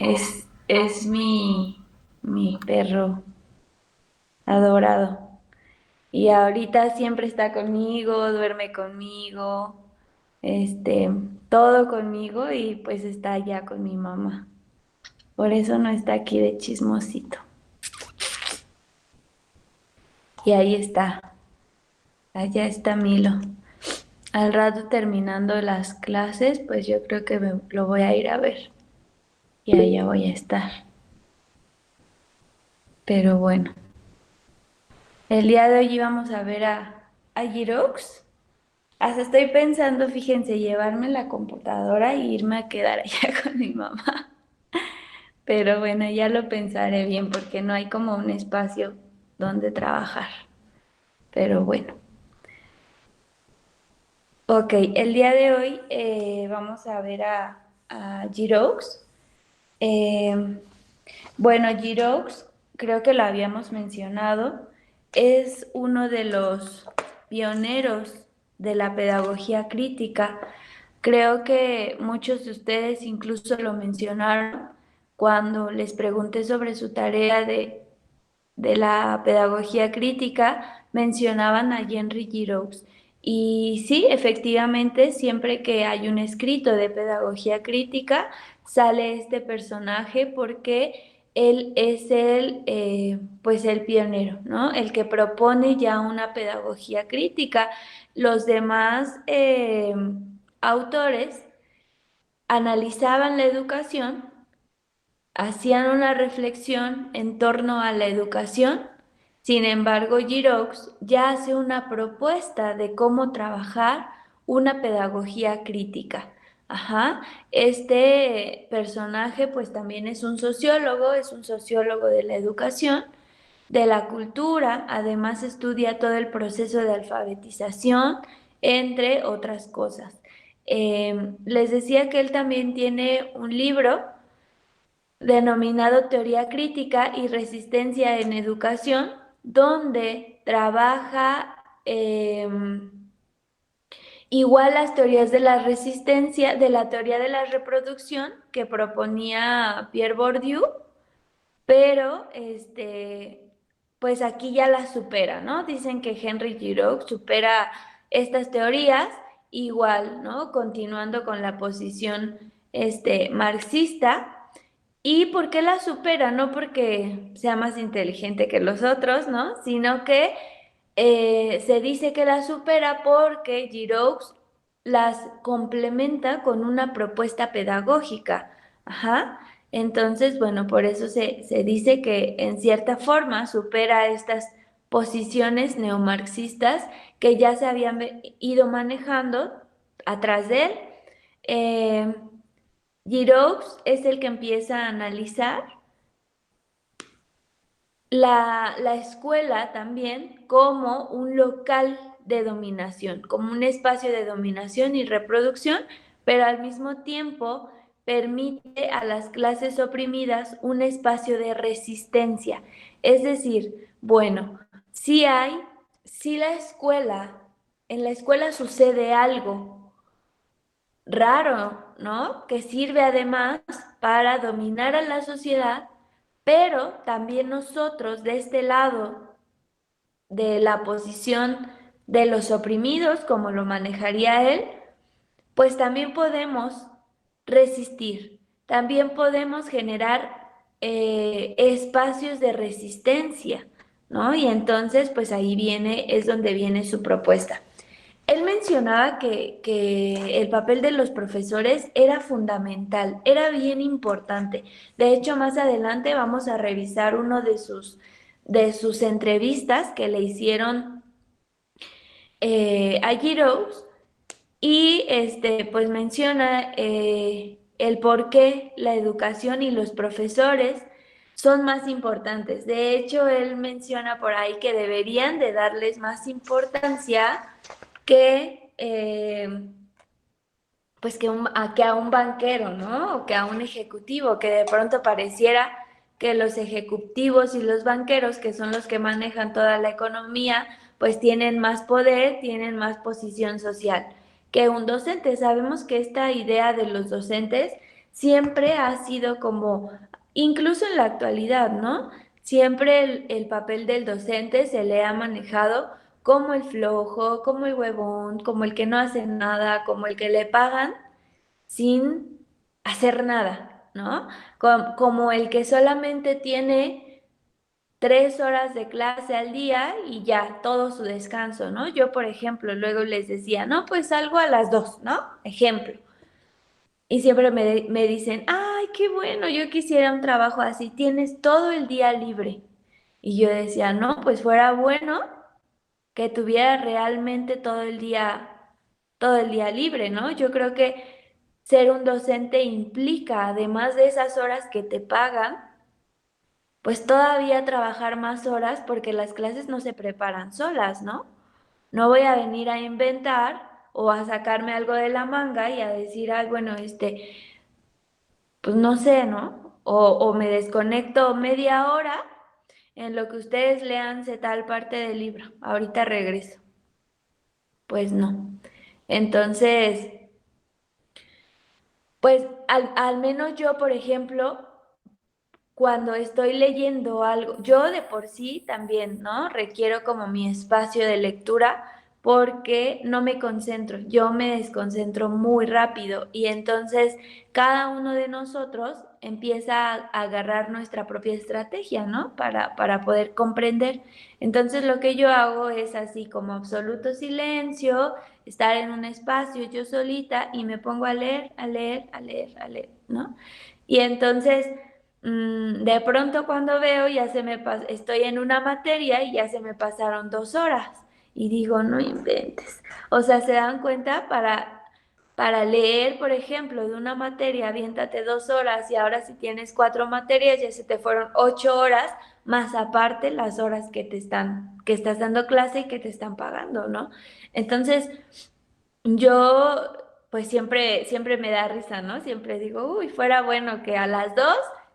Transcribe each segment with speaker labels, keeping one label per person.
Speaker 1: Es mi perro adorado. Y ahorita siempre está conmigo, duerme conmigo, este, todo conmigo y pues está allá con mi mamá. Por eso no está aquí de chismosito. Y ahí está, allá está Milo. Al rato terminando las clases, pues yo creo que lo voy a ir a ver. Y allá voy a estar. Pero bueno, el día de hoy íbamos a ver a Girox. Hasta estoy pensando, fíjense, llevarme la computadora e irme a quedar allá con mi mamá. Pero bueno, ya lo pensaré bien porque no hay como un espacio donde trabajar. Pero bueno. Ok, el día de hoy vamos a ver a Girox. Eh, bueno, Girox, creo que lo habíamos mencionado, es uno de los pioneros de la pedagogía crítica. Creo que muchos de ustedes incluso lo mencionaron cuando les pregunté sobre su tarea de la pedagogía crítica, mencionaban a Henry Giroux. Y sí, efectivamente, siempre que hay un escrito de pedagogía crítica, sale este personaje porque él es pues el pionero, ¿no? El que propone ya una pedagogía crítica. Los demás autores analizaban la educación, hacían una reflexión en torno a la educación. Sin embargo, Giroux ya hace una propuesta de cómo trabajar una pedagogía crítica. Ajá. Este personaje pues también es un sociólogo de la educación, de la cultura, además estudia todo el proceso de alfabetización, entre otras cosas. Les decía que él también tiene un libro denominado Teoría Crítica y Resistencia en Educación, donde trabaja igual las teorías de la resistencia, de la teoría de la reproducción que proponía Pierre Bourdieu, pero pues aquí ya la supera, ¿no? Dicen que Henry Giroux supera estas teorías, igual, ¿no? Continuando con la posición marxista. ¿Y por qué la supera? No porque sea más inteligente que los otros, ¿no? Sino que se dice que la supera porque Giroux las complementa con una propuesta pedagógica. Ajá. Entonces, bueno, por eso se dice que en cierta forma supera estas posiciones neomarxistas que ya se habían ido manejando atrás de él. Eh, Giroux es el que empieza a analizar la escuela también como un local de dominación, como un espacio de dominación y reproducción, pero al mismo tiempo permite a las clases oprimidas un espacio de resistencia. Es decir, bueno, si la escuela, en la escuela sucede algo raro, ¿no? Que sirve además para dominar a la sociedad, pero también nosotros de este lado de la posición de los oprimidos, como lo manejaría él, pues también podemos resistir, también podemos generar espacios de resistencia, ¿no? Y entonces, pues ahí es donde viene su propuesta. Él mencionaba que el papel de los profesores era fundamental, era bien importante. De hecho, más adelante vamos a revisar uno de sus entrevistas que le hicieron a Giroux y pues menciona el por qué la educación y los profesores son más importantes. De hecho, él menciona por ahí que deberían de darles más importancia que, pues que a un banquero, ¿no? O que a un ejecutivo, que de pronto pareciera que los ejecutivos y los banqueros, que son los que manejan toda la economía, pues tienen más poder, tienen más posición social que un docente. Sabemos que esta idea de los docentes siempre ha sido como, incluso en la actualidad, ¿no? Siempre el papel del docente se le ha manejado como el flojo, como el huevón, como el que no hace nada, como el que le pagan sin hacer nada, ¿no? Como el que solamente tiene 3 horas de clase al día y ya, todo su descanso, ¿no? Yo, por ejemplo, luego les decía, no, pues salgo a las 2, ¿no? Ejemplo. Y siempre me dicen, ay, qué bueno, yo quisiera un trabajo así, tienes todo el día libre. Y yo decía, no, pues fuera bueno que tuviera realmente todo el día libre, ¿no? Yo creo que ser un docente implica, además de esas horas que te pagan, pues todavía trabajar más horas porque las clases no se preparan solas, ¿no? No voy a venir a inventar o a sacarme algo de la manga y a decir, ay, bueno, pues no sé, ¿no? O me desconecto media hora en lo que ustedes leanse tal parte del libro. Ahorita regreso. Pues no. Entonces, pues al menos yo, por ejemplo, cuando estoy leyendo algo, yo de por sí también, ¿no? Requiero como mi espacio de lectura porque no me concentro, yo me desconcentro muy rápido y entonces cada uno de nosotros empieza a agarrar nuestra propia estrategia, ¿no? Para poder comprender. Entonces lo que yo hago es así como absoluto silencio, estar en un espacio yo solita y me pongo a leer, a leer, a leer, a leer, ¿no? Y entonces de pronto cuando veo ya estoy en una materia y ya se me pasaron 2 horas y digo, no inventes. O sea, se dan cuenta para leer, por ejemplo, de una materia, aviéntate 2 horas y ahora si tienes 4 materias ya se te fueron 8 horas, más aparte las horas que estás dando clase y que te están pagando, ¿no? Entonces, yo, pues siempre me da risa, ¿no? Siempre digo, uy, fuera bueno que a las 2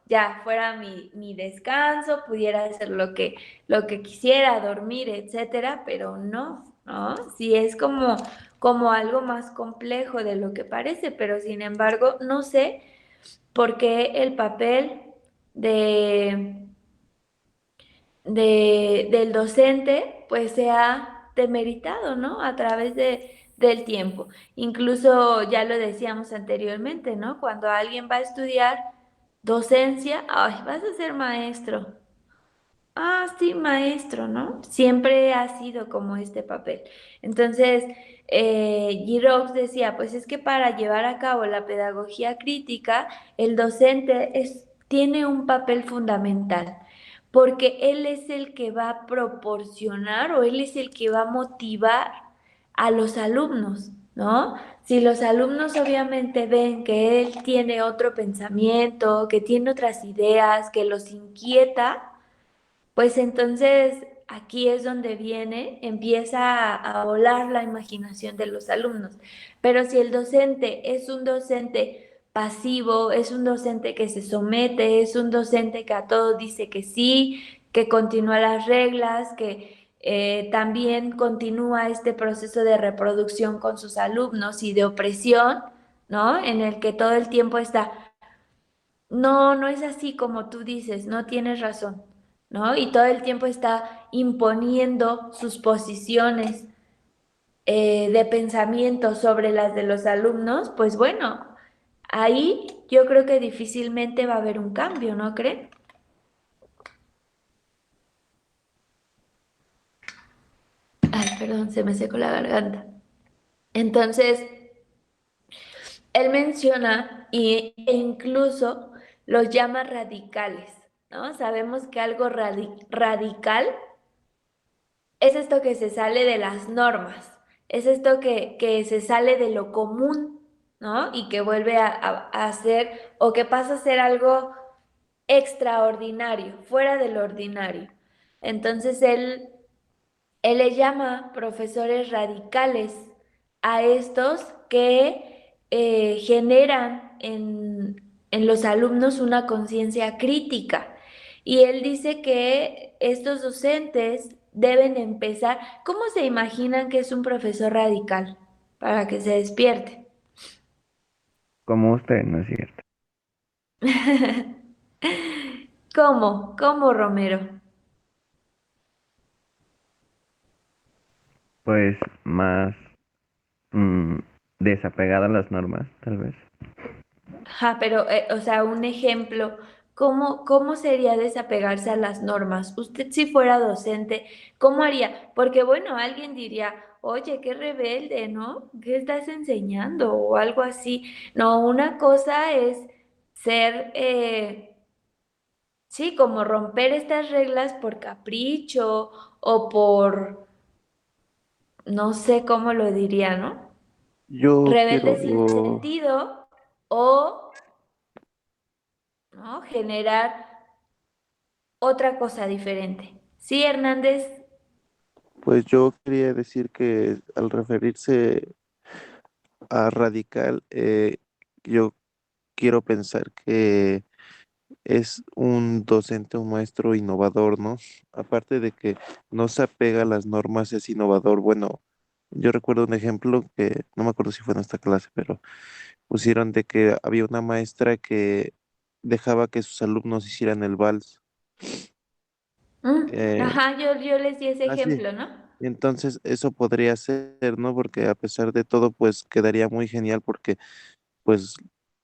Speaker 1: ya fuera mi descanso, pudiera hacer lo que quisiera, dormir, etcétera, pero no, ¿no? Sí es como algo más complejo de lo que parece, pero sin embargo, no sé por qué el papel de del docente, pues se ha demeritado, ¿no? A través del tiempo. Incluso ya lo decíamos anteriormente, ¿no? Cuando alguien va a estudiar docencia, ay, vas a ser maestro. Ah, sí, maestro, ¿no? Siempre ha sido como este papel. Entonces, Giroux decía, pues es que para llevar a cabo la pedagogía crítica, el docente tiene un papel fundamental, porque él es el que va a proporcionar o él es el que va a motivar a los alumnos, ¿no? Si los alumnos obviamente ven que él tiene otro pensamiento, que tiene otras ideas, que los inquieta, pues entonces aquí es donde empieza a volar la imaginación de los alumnos. Pero si el docente es un docente pasivo, es un docente que se somete, es un docente que a todo dice que sí, que continúa las reglas, que también continúa este proceso de reproducción con sus alumnos y de opresión, ¿no? En el que todo el tiempo está no, no es así como tú dices, no tienes razón, ¿no? Y todo el tiempo está imponiendo sus posiciones de pensamiento sobre las de los alumnos, pues bueno, ahí yo creo que difícilmente va a haber un cambio, ¿no cree? Ay, perdón, se me secó la garganta. Entonces, él menciona e incluso los llama radicales, ¿no? Sabemos que algo radical es esto que se sale de las normas, es esto que se sale de lo común, ¿no? Y que vuelve a ser o que pasa a ser algo extraordinario, fuera del ordinario. Entonces él le llama profesores radicales a estos que generan en los alumnos una conciencia crítica. Y él dice que estos docentes deben empezar. ¿Cómo se imaginan que es un profesor radical? Para que se despierte.
Speaker 2: Como usted, ¿no es cierto?
Speaker 1: ¿Cómo? ¿Cómo, Romero?
Speaker 2: Pues más mm, desapegada a las normas, tal vez.
Speaker 1: Ajá, pero, o sea, un ejemplo, ¿cómo sería desapegarse a las normas? Usted si fuera docente, ¿cómo haría? Porque, bueno, alguien diría, oye, qué rebelde, ¿no? ¿Qué estás enseñando? O algo así. No, una cosa es ser, sí, como romper estas reglas por capricho o por, no sé cómo lo diría, ¿no?
Speaker 2: Yo
Speaker 1: Rebelde sin
Speaker 2: quiero,
Speaker 1: sentido o, ¿no? Generar otra cosa diferente. Sí, Hernández.
Speaker 2: pues yo quería decir que al referirse a radical, yo quiero pensar que es un docente, un maestro innovador, ¿no? Aparte de que no se apega a las normas, es innovador. Bueno, yo recuerdo un ejemplo que no me acuerdo si fue en esta clase, pero pusieron de que había una maestra que dejaba que sus alumnos hicieran el vals. Eh,
Speaker 1: Ajá, yo les di ese
Speaker 2: Así.
Speaker 1: ejemplo, ¿no?
Speaker 2: Entonces, eso podría ser, ¿no? Porque a pesar de todo, pues quedaría muy genial porque pues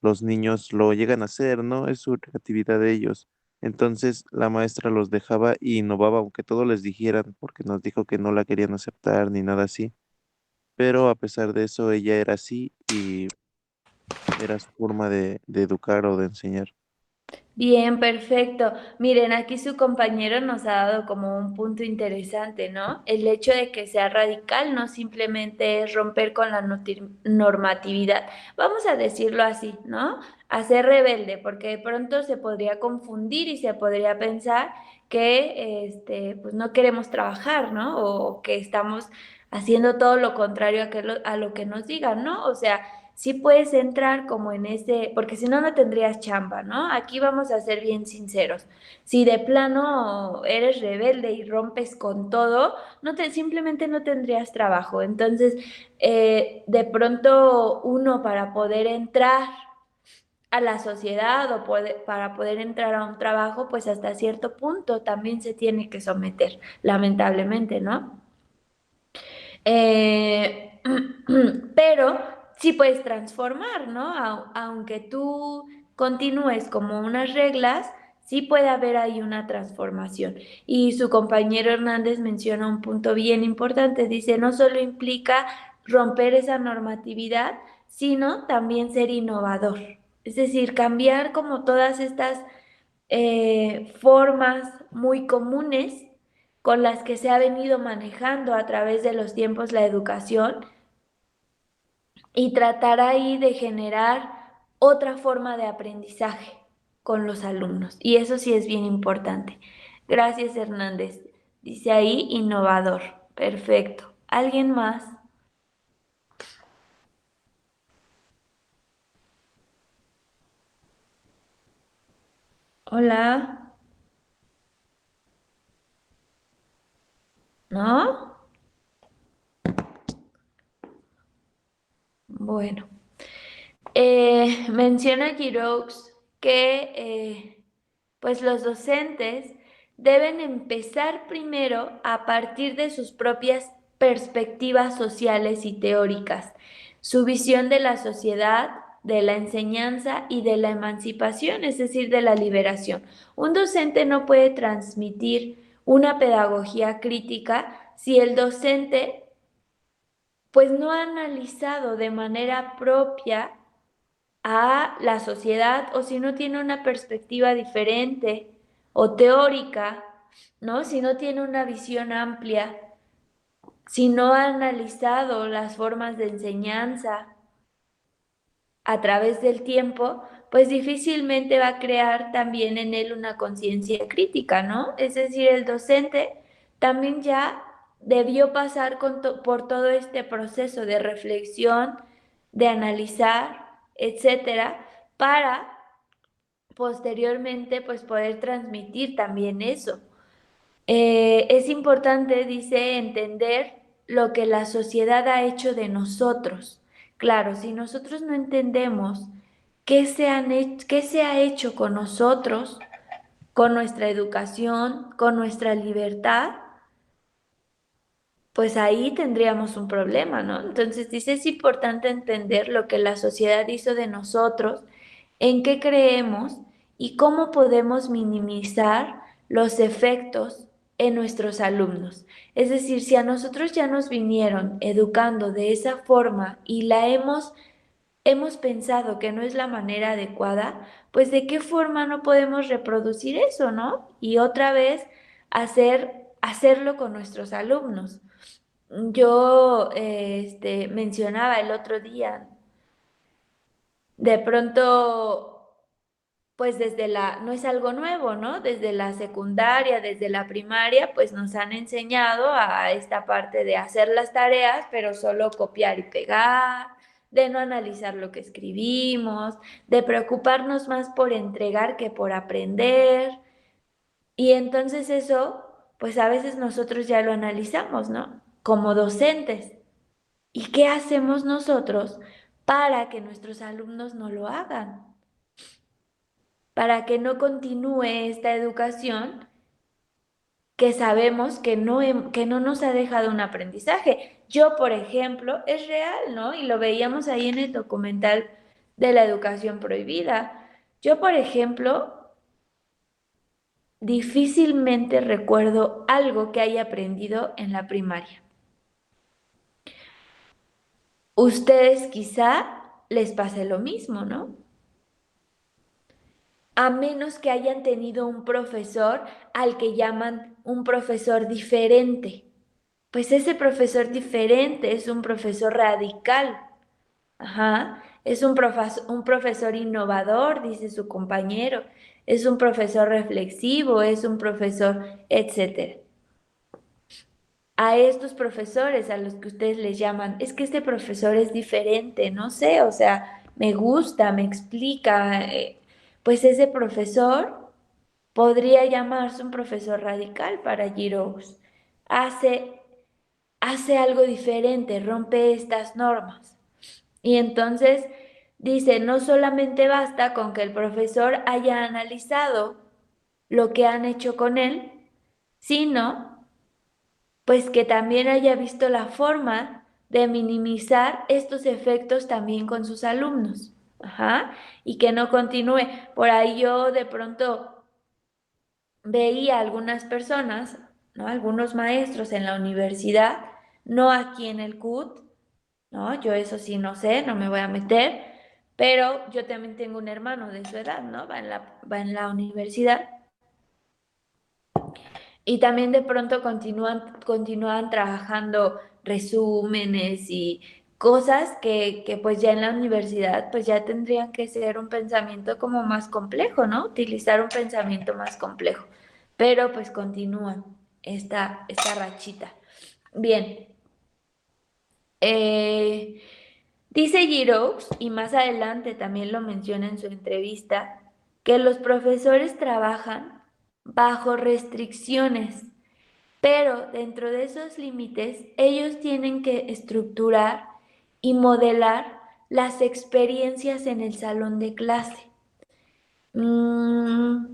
Speaker 2: los niños lo llegan a hacer, ¿no? Es su creatividad de ellos. Entonces la maestra los dejaba y innovaba, aunque todos les dijeran, porque nos dijo que no la querían aceptar ni nada así. Pero a pesar de eso, ella era así y era su forma de educar o de enseñar.
Speaker 1: Bien, perfecto. Miren, aquí su compañero nos ha dado como un punto interesante, ¿no? El hecho de que sea radical no simplemente es romper con la normatividad, vamos a decirlo así, ¿no? A ser rebelde, porque de pronto se podría confundir y se podría pensar que, pues no queremos trabajar, ¿no? O que estamos haciendo todo lo contrario a lo que nos digan, ¿no? O sea, sí puedes entrar como en ese, porque si no, no tendrías chamba, ¿no? Aquí vamos a ser bien sinceros. Si de plano eres rebelde y rompes con todo, simplemente no tendrías trabajo. Entonces, de pronto uno para poder entrar a la sociedad o para poder entrar a un trabajo, pues hasta cierto punto también se tiene que someter, lamentablemente, ¿no? Eh, pero sí puedes transformar, ¿no? Aunque tú continúes como unas reglas, sí puede haber ahí una transformación. Y su compañero Hernández menciona un punto bien importante. Dice, no solo implica romper esa normatividad, sino también ser innovador. Es decir, cambiar como todas estas formas muy comunes con las que se ha venido manejando a través de los tiempos la educación y tratar ahí de generar otra forma de aprendizaje con los alumnos. Y eso sí es bien importante. Gracias, Hernández. Dice ahí innovador. Perfecto. ¿Alguien más? Hola. ¿No? Bueno. Menciona Giroux que pues los docentes deben empezar primero a partir de sus propias perspectivas sociales y teóricas, su visión de la sociedad, de la enseñanza y de la emancipación, es decir, de la liberación. Un docente no puede transmitir una pedagogía crítica si el docente pues no ha analizado de manera propia a la sociedad o si no tiene una perspectiva diferente o teórica, ¿no? Si no tiene una visión amplia, si no ha analizado las formas de enseñanza a través del tiempo, pues difícilmente va a crear también en él una conciencia crítica, ¿no? Es decir, el docente también ya debió pasar por todo este proceso de reflexión, de analizar, etcétera, para posteriormente pues poder transmitir también eso. Es importante, dice, entender lo que la sociedad ha hecho de nosotros. Claro, si nosotros no entendemos qué se ha hecho con nosotros, con nuestra educación, con nuestra libertad, pues ahí tendríamos un problema, ¿no? Entonces dice, es importante entender lo que la sociedad hizo de nosotros, en qué creemos y cómo podemos minimizar los efectos en nuestros alumnos. Es decir, si a nosotros ya nos vinieron educando de esa forma y la hemos pensado que no es la manera adecuada, pues de qué forma no podemos reproducir eso, ¿no? Y otra vez hacerlo con nuestros alumnos. Yo mencionaba el otro día, de pronto, pues no es algo nuevo, ¿no? Desde la secundaria, desde la primaria, pues nos han enseñado a esta parte de hacer las tareas, pero solo copiar y pegar, de no analizar lo que escribimos, de preocuparnos más por entregar que por aprender. Y entonces eso, pues a veces nosotros ya lo analizamos, ¿no? Como docentes. ¿Y qué hacemos nosotros para que nuestros alumnos no lo hagan? Para que no continúe esta educación que sabemos que no nos ha dejado un aprendizaje. Yo, por ejemplo, es real, ¿no? Y lo veíamos ahí en el documental de la educación prohibida. Yo, por ejemplo, difícilmente recuerdo algo que haya aprendido en la primaria. Ustedes quizá les pase lo mismo, ¿no? A menos que hayan tenido un profesor al que llaman un profesor diferente. Pues ese profesor diferente es un profesor radical. Ajá. Es un profesor innovador, dice su compañero. Es un profesor reflexivo, es un profesor, etcétera. A estos profesores a los que ustedes les llaman, es que este profesor es diferente, no sé, o sea, me gusta, me explica, pues ese profesor podría llamarse un profesor radical para Giroux. Hace, hace algo diferente, rompe estas normas. Y entonces dice, no solamente basta con que el profesor haya analizado lo que han hecho con él, sino pues que también haya visto la forma de minimizar estos efectos también con sus alumnos. Ajá. Y que no continúe. Por ahí yo de pronto veía algunas personas, ¿no? Algunos maestros en la universidad, no aquí en el CUT, ¿no? Yo eso sí no sé, no me voy a meter, pero yo también tengo un hermano de su edad, ¿no? Va en la universidad y también de pronto continúan trabajando resúmenes y cosas que pues ya en la universidad pues ya tendrían que ser un pensamiento como más complejo, ¿no? Utilizar un pensamiento más complejo. Pero pues continúan esta rachita. Bien. Eh, Dice Giroux, y más adelante también lo menciona en su entrevista, que los profesores trabajan bajo restricciones, pero dentro de esos límites ellos tienen que estructurar y modelar las experiencias en el salón de clase. Mm,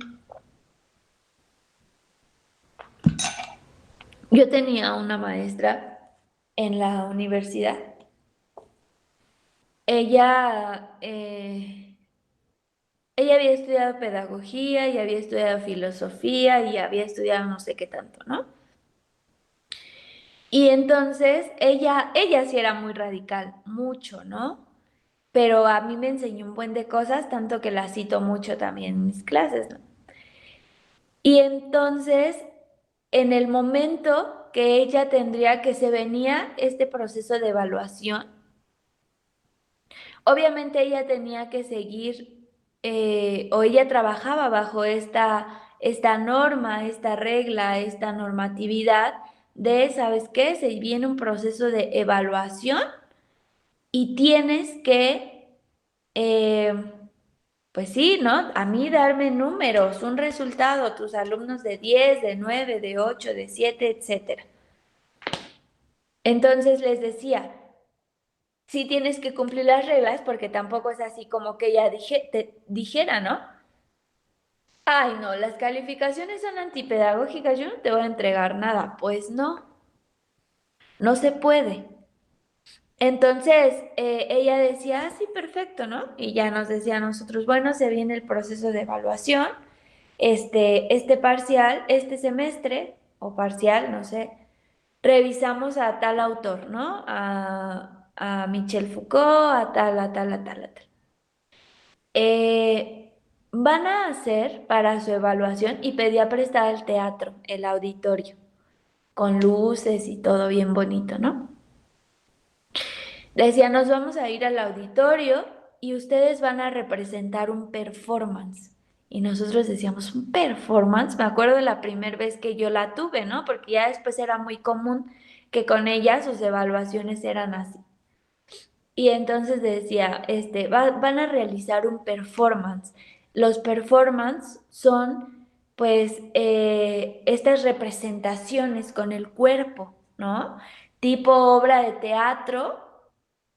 Speaker 1: yo tenía una maestra en la universidad. Ella, ella había estudiado pedagogía y había estudiado filosofía y había estudiado no sé qué tanto, ¿no? Y entonces ella sí era muy radical, mucho, ¿no? Pero a mí me enseñó un buen de cosas, tanto que la cito mucho también en mis clases, ¿no? Y entonces, en el momento que ella tendría que se venía este proceso de evaluación, obviamente ella tenía que seguir, o ella trabajaba bajo esta norma, esta regla, esta normatividad de, ¿sabes qué? Se viene un proceso de evaluación y tienes que, eh, pues sí, ¿no? A mí darme números, un resultado, tus alumnos de 10, de 9, de 8, de 7, etcétera. Entonces les decía, sí tienes que cumplir las reglas porque tampoco es así como que ella te dijera, ¿no? Ay, no, las calificaciones son antipedagógicas, yo no te voy a entregar nada. Pues no, no se puede. Entonces, ella decía, ah, sí, perfecto, ¿no? Y ya nos decía a nosotros, bueno, se viene el proceso de evaluación, este parcial, este semestre, o parcial, no sé, revisamos a tal autor, ¿no? A Michel Foucault, a tal, a tal, a tal, a tal. Van a hacer para su evaluación y pedía prestar el teatro, el auditorio, con luces y todo bien bonito, ¿no? Decía, nos vamos a ir al auditorio y ustedes van a representar un performance. Y nosotros decíamos, ¿un performance? Me acuerdo de la primera vez que yo la tuve, ¿no? Porque ya después era muy común que con ella sus evaluaciones eran así. Y entonces decía, van a realizar un performance. Los performance son, pues, estas representaciones con el cuerpo, ¿no? Tipo obra de teatro,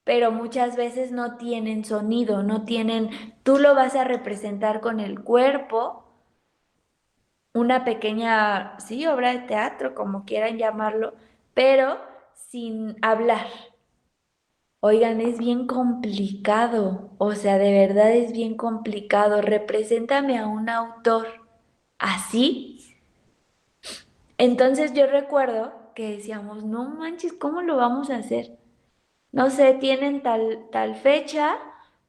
Speaker 1: pero muchas veces no tienen sonido, no tienen, tú lo vas a representar con el cuerpo, una pequeña, sí, obra de teatro, como quieran llamarlo, pero sin hablar. Oigan, es bien complicado, o sea, de verdad es bien complicado. Represéntame a un autor así. Entonces yo recuerdo que decíamos, no manches, ¿cómo lo vamos a hacer? No sé, tienen tal fecha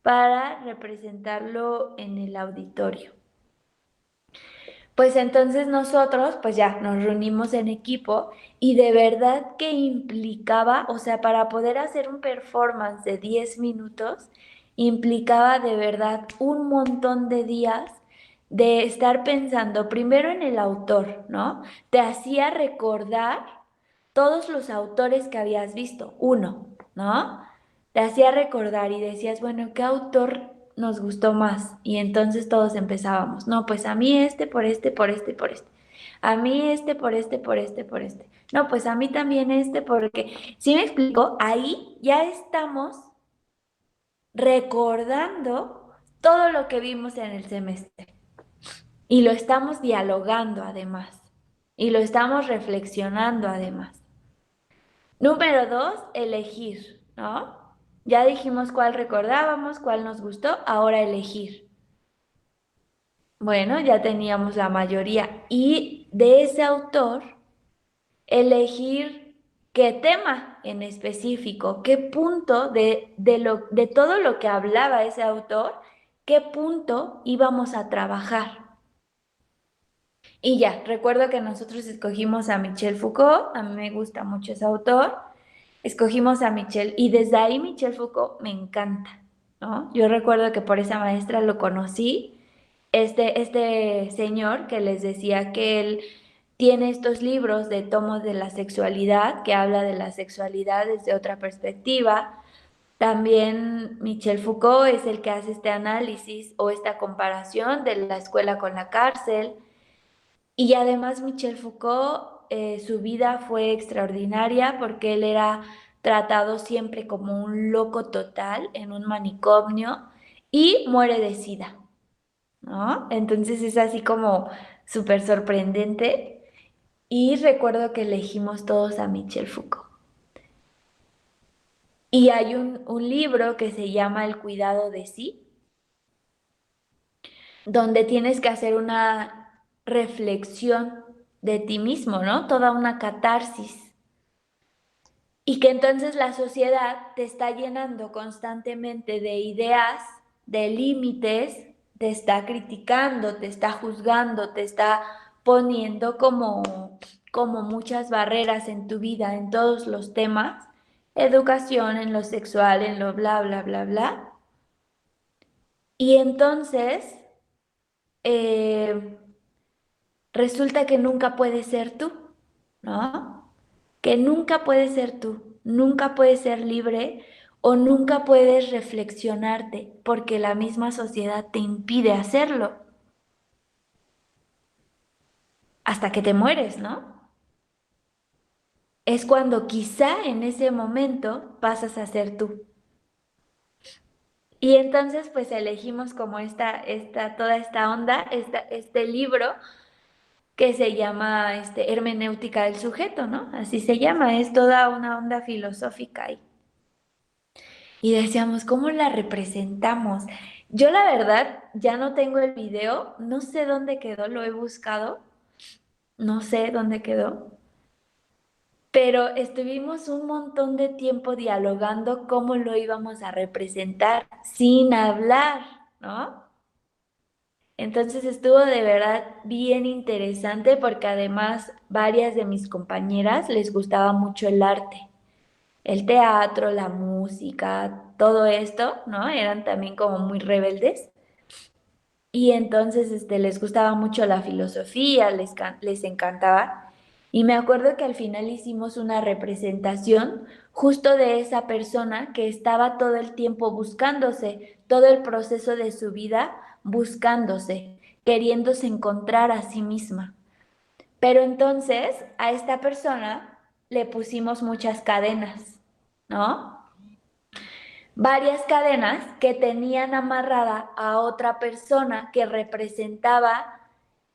Speaker 1: para representarlo en el auditorio. Pues entonces nosotros, pues ya nos reunimos en equipo y de verdad que implicaba, o sea, para poder hacer un performance de 10 minutos, implicaba de verdad un montón de días de estar pensando primero en el autor, ¿no? Te hacía recordar todos los autores que habías visto, uno, ¿no? Te hacía recordar y decías, bueno, ¿qué autor nos gustó más? Y entonces todos empezábamos, no, pues a mí este, por este, por este, por este. A mí este, por este, por este, por este. No, pues a mí también este, porque, ¿sí me explico? Ahí ya estamos recordando todo lo que vimos en el semestre. Y lo estamos dialogando además. Y lo estamos reflexionando además. Número dos, elegir, ¿no? Ya dijimos cuál recordábamos, cuál nos gustó, ahora elegir. Bueno, ya teníamos la mayoría. Y de ese autor, elegir qué tema en específico, qué punto de todo lo que hablaba ese autor, qué punto íbamos a trabajar. Y ya, recuerdo que nosotros escogimos a Michel Foucault, a mí me gusta mucho ese autor. Escogimos a Michel y desde ahí Michel Foucault me encanta, ¿no? Yo recuerdo que por esa maestra lo conocí, este señor que les decía que él tiene estos libros de tomos de la sexualidad, que habla de la sexualidad desde otra perspectiva. También Michel Foucault es el que hace este análisis o esta comparación de la escuela con la cárcel. Y además Michel Foucault, su vida fue extraordinaria porque él era tratado siempre como un loco total en un manicomio y muere de SIDA, ¿no? Entonces es así como súper sorprendente y recuerdo que elegimos todos a Michel Foucault. Y hay un libro que se llama El cuidado de sí, donde tienes que hacer una reflexión de ti mismo, ¿no? Toda una catarsis. Y que entonces la sociedad te está llenando constantemente de ideas, de límites, te está criticando, te está juzgando, te está poniendo como muchas barreras en tu vida, en todos los temas, educación, en lo sexual, en lo bla, bla, bla, bla. Y entonces eh, resulta que nunca puedes ser tú, ¿no? Que nunca puedes ser tú, nunca puedes ser libre o nunca puedes reflexionarte porque la misma sociedad te impide hacerlo hasta que te mueres, ¿no? Es cuando quizá en ese momento pasas a ser tú. Y entonces pues elegimos como toda esta onda, este libro que se llama Hermenéutica del sujeto, ¿no? Así se llama, es toda una onda filosófica ahí. Y decíamos, ¿cómo la representamos? Yo la verdad ya no tengo el video, no sé dónde quedó, lo he buscado, no sé dónde quedó, pero estuvimos un montón de tiempo dialogando cómo lo íbamos a representar sin hablar, ¿no? Entonces estuvo de verdad bien interesante porque además varias de mis compañeras les gustaba mucho el arte, el teatro, la música, todo esto, ¿no? Eran también como muy rebeldes. Y entonces les gustaba mucho la filosofía, les encantaba. Y me acuerdo que al final hicimos una representación justo de esa persona que estaba todo el tiempo buscándose, todo el proceso de su vida buscándose, queriéndose encontrar a sí misma. Pero entonces a esta persona le pusimos muchas cadenas, ¿no? Varias cadenas que tenían amarrada a otra persona que representaba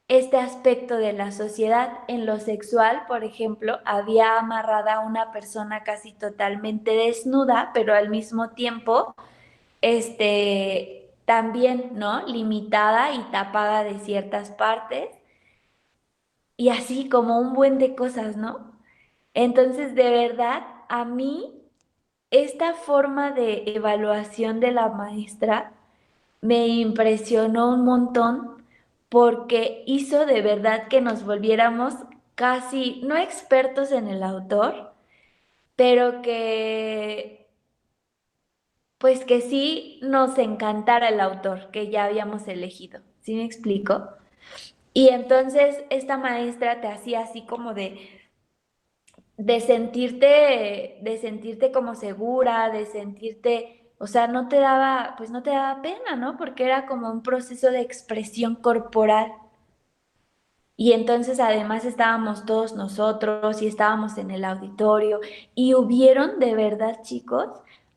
Speaker 1: este aspecto de la sociedad. En lo sexual, por ejemplo, había amarrada a una persona casi totalmente desnuda, pero al mismo tiempo, también, ¿no? Limitada y tapada de ciertas partes, y así como un buen de cosas, ¿no? Entonces, de verdad, a mí, esta forma de evaluación de la maestra me impresionó un montón porque hizo de verdad que nos volviéramos casi, no expertos en el autor, pero pues que sí nos encantara el autor que ya habíamos elegido. ¿Sí me explico? Y entonces esta maestra te hacía así como de sentirte como segura, de sentirte, o sea, no te daba, pues no te daba pena, ¿no? Porque era como un proceso de expresión corporal. Y entonces además estábamos todos nosotros y estábamos en el auditorio y hubieron de verdad, chicos,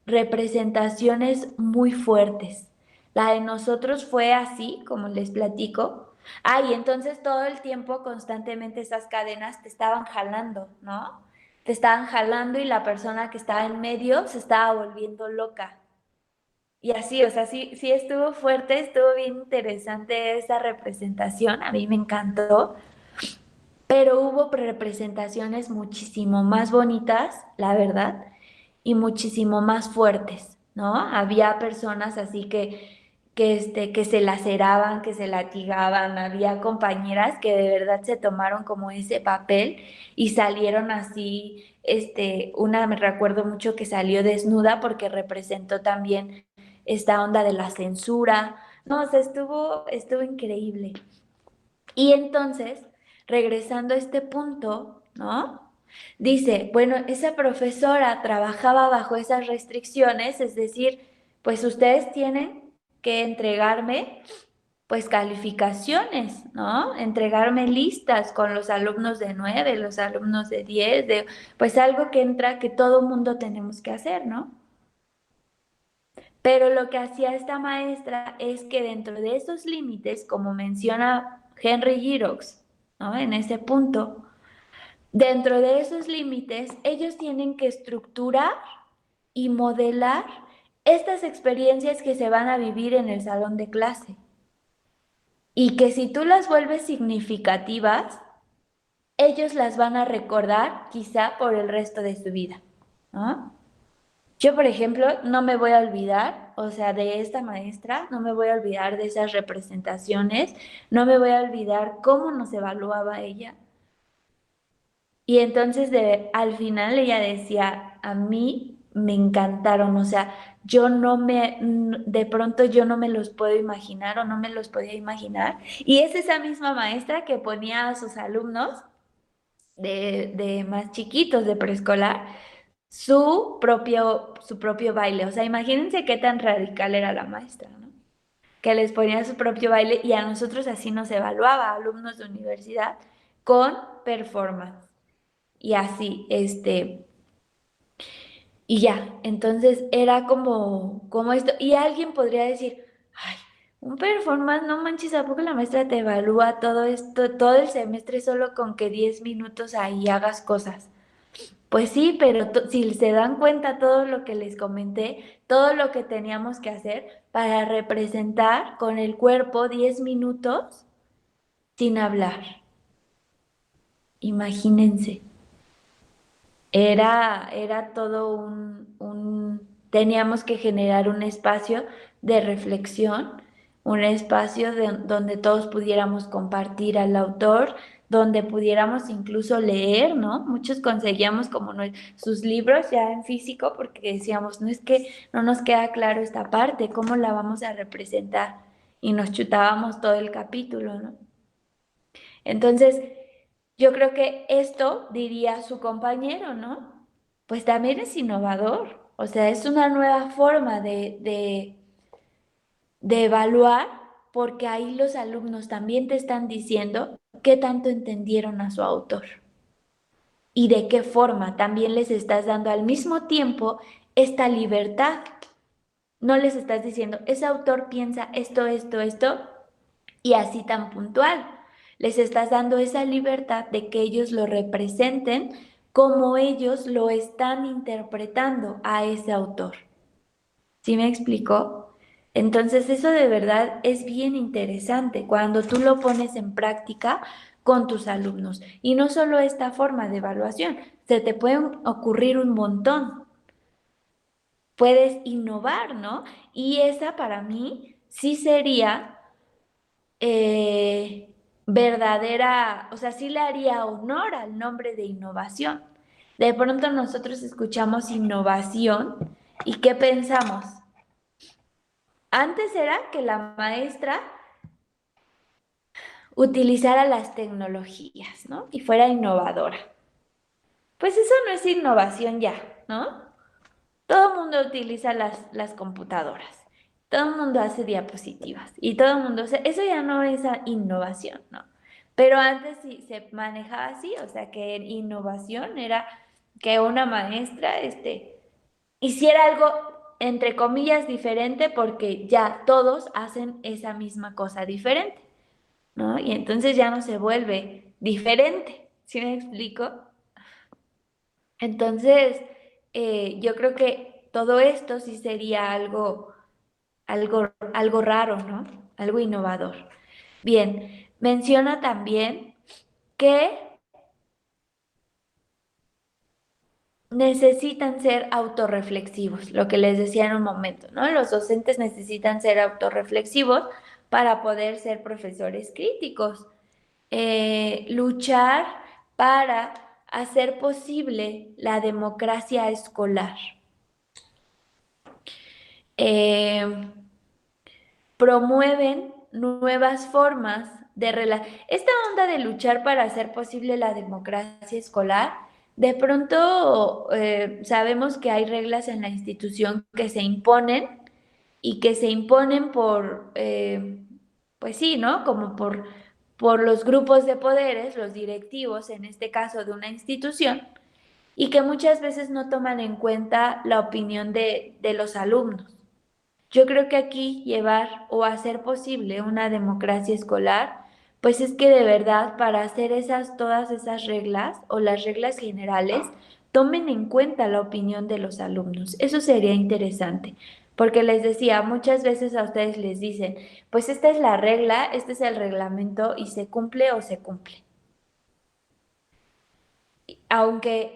Speaker 1: representaciones muy fuertes. La de nosotros fue así, como les platico. Ah, y entonces todo el tiempo, constantemente esas cadenas te estaban jalando, ¿no? Te estaban jalando y la persona que estaba en medio se estaba volviendo loca. Y así, o sea, sí, sí estuvo fuerte, estuvo bien interesante esa representación, a mí me encantó, pero hubo representaciones muchísimo más bonitas, la verdad, y muchísimo más fuertes, ¿no? Había personas así que se laceraban, que se latigaban, había compañeras que de verdad se tomaron como ese papel y salieron así, una me recuerdo mucho que salió desnuda porque representó también esta onda de la censura, no, o sea, estuvo increíble. Y entonces, regresando a este punto, ¿no? Dice, bueno, esa profesora trabajaba bajo esas restricciones, es decir, pues ustedes tienen que entregarme pues calificaciones, ¿no? Entregarme listas con los alumnos de 9, los alumnos de 10, pues algo que entra que todo mundo tenemos que hacer, ¿no? Pero lo que hacía esta maestra es que dentro de esos límites, como menciona Henry Girox, ¿no? En ese punto, dentro de esos límites, ellos tienen que estructurar y modelar estas experiencias que se van a vivir en el salón de clase. Y que si tú las vuelves significativas, ellos las van a recordar quizá por el resto de su vida, ¿no? Yo, por ejemplo, no me voy a olvidar, o sea, de esta maestra, no me voy a olvidar de esas representaciones, no me voy a olvidar cómo nos evaluaba ella. Y entonces al final ella decía, a mí me encantaron, o sea, de pronto yo no me los puedo imaginar o no me los podía imaginar. Y es esa misma maestra que ponía a sus alumnos de más chiquitos, de preescolar, su propio baile. O sea, imagínense qué tan radical era la maestra, ¿no? Que les ponía su propio baile y a nosotros así nos evaluaba, alumnos de universidad, con performance. Y así, Y ya, entonces era como esto. Y alguien podría decir, ay, un performance, no manches, ¿a poco la maestra te evalúa todo esto, todo el semestre solo con que 10 minutos ahí hagas cosas? Pues sí, pero si se dan cuenta todo lo que les comenté, todo lo que teníamos que hacer para representar con el cuerpo 10 minutos sin hablar. Imagínense. Era todo teníamos que generar un espacio de reflexión, un espacio donde todos pudiéramos compartir al autor, donde pudiéramos incluso leer, ¿no? Muchos conseguíamos como sus libros ya en físico porque decíamos, no es que no nos queda claro esta parte, ¿cómo la vamos a representar? Y nos chutábamos todo el capítulo, ¿no? Entonces, yo creo que esto, diría su compañero, ¿no? Pues también es innovador. O sea, es una nueva forma de evaluar porque ahí los alumnos también te están diciendo qué tanto entendieron a su autor y de qué forma también les estás dando al mismo tiempo esta libertad. No les estás diciendo, ese autor piensa esto, esto, esto, y así tan puntual. Les estás dando esa libertad de que ellos lo representen como ellos lo están interpretando a ese autor. ¿Sí me explicó? Entonces eso de verdad es bien interesante cuando tú lo pones en práctica con tus alumnos. Y no solo esta forma de evaluación, se te pueden ocurrir un montón. Puedes innovar, ¿no? Y esa para mí sí sería verdadera, o sea, sí le haría honor al nombre de innovación. De pronto nosotros escuchamos innovación y ¿qué pensamos? Antes era que la maestra utilizara las tecnologías, ¿no? Y fuera innovadora. Pues eso no es innovación ya, ¿no? Todo el mundo utiliza las computadoras, todo el mundo hace diapositivas y todo el mundo, eso ya no es innovación, ¿no? Pero antes sí se manejaba así, o sea que innovación era que una maestra hiciera algo entre comillas diferente porque ya todos hacen esa misma cosa diferente, ¿no? Y entonces ya no se vuelve diferente, ¿sí me explico? Entonces, yo creo que todo esto sí sería algo raro, ¿no? Algo innovador. Bien, menciona también que necesitan ser autorreflexivos, lo que les decía en un momento, ¿no? Los docentes necesitan ser autorreflexivos para poder ser profesores críticos. Luchar para hacer posible la democracia escolar. Eh, Promueven nuevas formas de relación. Esta onda de luchar para hacer posible la democracia escolar, de pronto sabemos que hay reglas en la institución que se imponen y que se imponen pues sí, ¿no? Como por los grupos de poderes, los directivos, en este caso de una institución, y que muchas veces no toman en cuenta la opinión de los alumnos. Yo creo que aquí llevar o hacer posible una democracia escolar, pues es que de verdad para hacer todas esas reglas o las reglas generales, tomen en cuenta la opinión de los alumnos. Eso sería interesante, porque les decía, muchas veces a ustedes les dicen, pues esta es la regla, este es el reglamento y se cumple o se cumple. Aunque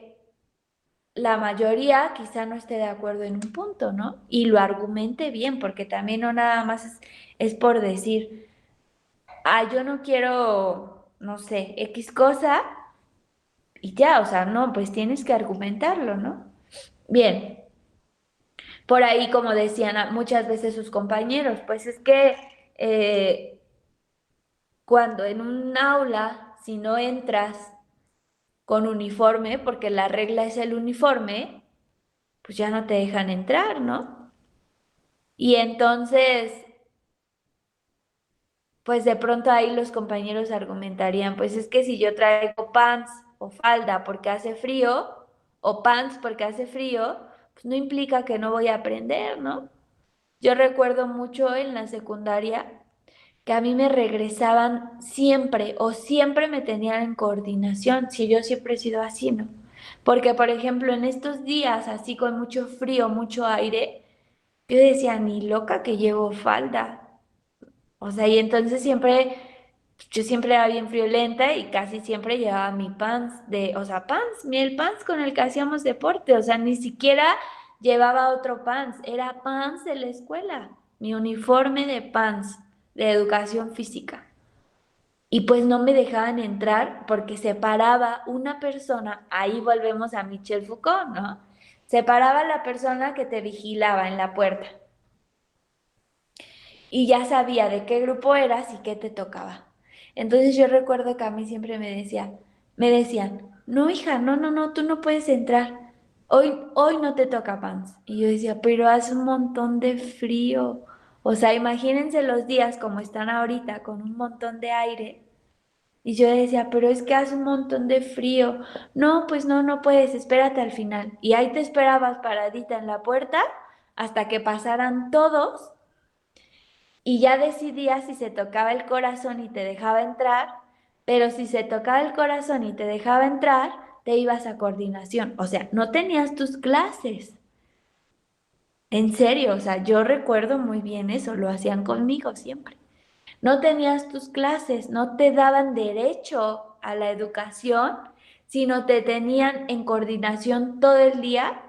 Speaker 1: la mayoría quizá no esté de acuerdo en un punto, ¿no? Y lo argumente bien, porque también no nada más es por decir, yo no quiero, no sé, X cosa y ya, o sea, no, pues tienes que argumentarlo, ¿no? Bien, por ahí como decían muchas veces sus compañeros, pues es que cuando en un aula, si no entras con uniforme, porque la regla es el uniforme, pues ya no te dejan entrar, ¿no? Y entonces, pues de pronto ahí los compañeros argumentarían, pues es que si yo traigo pants o falda porque hace frío, o pants porque hace frío, pues no implica que no voy a aprender, ¿no? Yo recuerdo mucho en la secundaria que a mí me regresaban siempre o siempre me tenían en coordinación, si yo siempre he sido así, ¿no? Porque, por ejemplo, en estos días, así con mucho frío, mucho aire, yo decía, ni loca que llevo falda. O sea, y entonces siempre, yo siempre era bien friolenta y casi siempre llevaba mi pants o sea, el pants con el que hacíamos deporte, o sea, ni siquiera llevaba otro pants, era pants de la escuela, mi uniforme de pants de educación física. Y pues no me dejaban entrar porque se paraba una persona, ahí volvemos a Michel Foucault, ¿no? Se paraba la persona que te vigilaba en la puerta y ya sabía de qué grupo eras y qué te tocaba. Entonces yo recuerdo que a mí siempre me decían, no hija, no, no, no, tú no puedes entrar. Hoy no te toca pants. Y yo decía, pero hace un montón de frío. O sea, imagínense los días como están ahorita, con un montón de aire. Y yo decía, pero es que hace un montón de frío. No, pues no, no puedes, espérate al final. Y ahí te esperabas paradita en la puerta hasta que pasaran todos y ya decidías si se tocaba el corazón y te dejaba entrar, pero si se tocaba el corazón y te dejaba entrar, te ibas a coordinación. O sea, no tenías tus clases. En serio, o sea, yo recuerdo muy bien eso, lo hacían conmigo siempre. No tenías tus clases, no te daban derecho a la educación, sino te tenían en coordinación todo el día,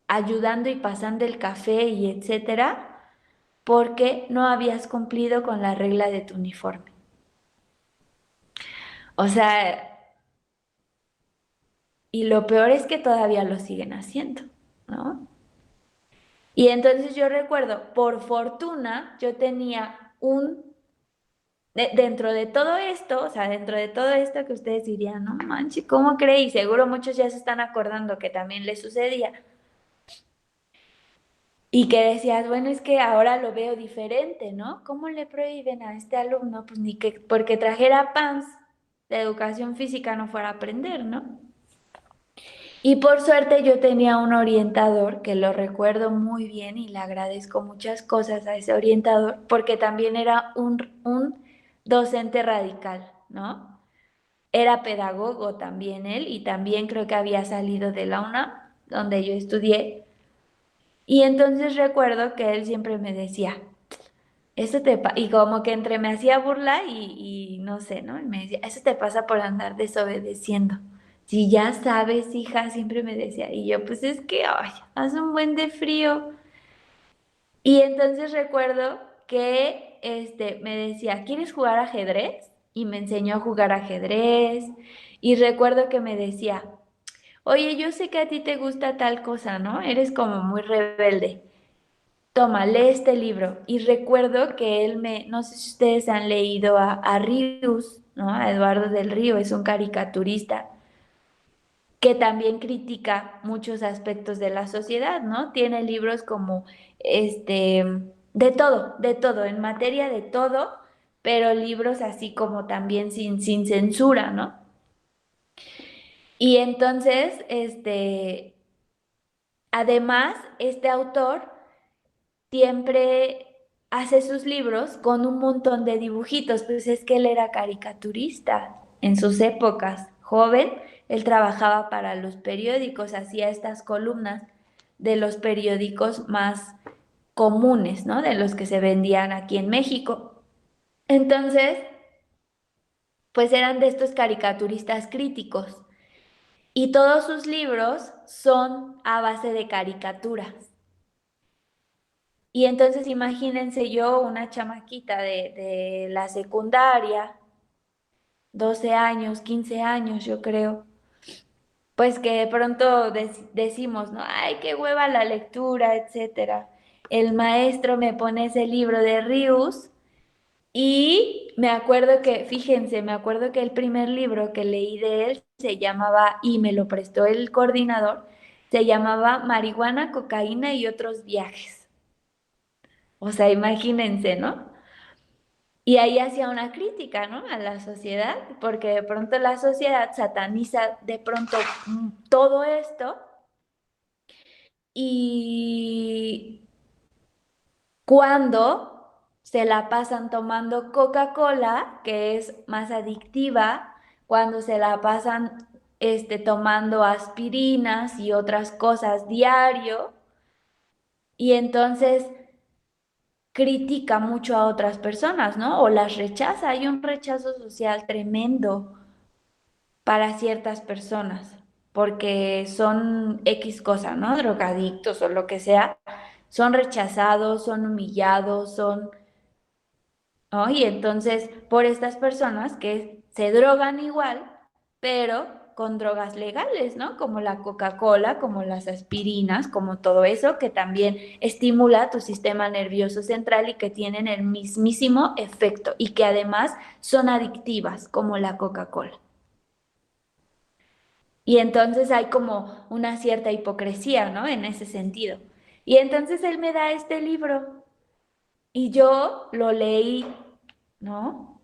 Speaker 1: ayudando y pasando el café y etcétera, porque no habías cumplido con la regla de tu uniforme. O sea, y lo peor es que todavía lo siguen haciendo, ¿no? Y entonces yo recuerdo, por fortuna, yo tenía dentro de todo esto, o sea, dentro de todo esto que ustedes dirían, no manches, ¿cómo creí? Seguro muchos ya se están acordando que también les sucedía. Y que decías, bueno, es que ahora lo veo diferente, ¿no? ¿Cómo le prohíben a este alumno? Pues ni que porque trajera pants de educación física no fuera a aprender, ¿no? Y por suerte yo tenía un orientador que lo recuerdo muy bien y le agradezco muchas cosas a ese orientador porque también era un docente radical, ¿no? Era pedagogo también él y también creo que había salido de la UNAM, donde yo estudié. Y entonces recuerdo que él siempre me decía, y como que entre me hacía burla y no sé, ¿no? Y me decía, eso te pasa por andar desobedeciendo. Si ya sabes, hija, siempre me decía. Y yo, pues es que, ay, hace un buen de frío. Y entonces recuerdo que me decía, ¿quieres jugar ajedrez? Y me enseñó a jugar ajedrez. Y recuerdo que me decía, oye, yo sé que a ti te gusta tal cosa, ¿no? Eres como muy rebelde. Toma, lee este libro. Y recuerdo que no sé si ustedes han leído a Ríos, ¿no? A Eduardo del Río, es un caricaturista que también critica muchos aspectos de la sociedad, ¿no? Tiene libros como, de todo, en materia de todo, pero libros así como también sin censura, ¿no? Y entonces, además, este autor siempre hace sus libros con un montón de dibujitos, pues es que él era caricaturista en sus épocas. Joven, él trabajaba para los periódicos, hacía estas columnas de los periódicos más comunes, ¿no? De los que se vendían aquí en México. Entonces, pues eran de estos caricaturistas críticos y todos sus libros son a base de caricaturas. Y entonces imagínense yo, una chamaquita de la secundaria, 12 años, 15 años, yo creo, pues que de pronto decimos, ¿no? Ay, qué hueva la lectura, etcétera. El maestro me pone ese libro de Rius y me acuerdo que, fíjense, me acuerdo que el primer libro que leí de él se llamaba, y me lo prestó el coordinador, se llamaba Marihuana, Cocaína y otros viajes. O sea, imagínense, ¿no? Y ahí hacía una crítica, ¿no? A la sociedad, porque de pronto la sociedad sataniza de pronto todo esto Y cuando se la pasan tomando Coca-Cola, que es más adictiva, cuando se la pasan tomando aspirinas y otras cosas diario, y entonces critica mucho a otras personas, ¿no? O las rechaza. Hay un rechazo social tremendo para ciertas personas, porque son X cosa, ¿no? Drogadictos o lo que sea, son rechazados, son humillados, son, ¿no? Y entonces, por estas personas que se drogan igual, pero con drogas legales, ¿no? Como la Coca-Cola, como las aspirinas, como todo eso que también estimula tu sistema nervioso central y que tienen el mismísimo efecto y que además son adictivas, como la Coca-Cola. Y entonces hay como una cierta hipocresía, ¿no? En ese sentido. Y entonces él me da este libro y yo lo leí, ¿no?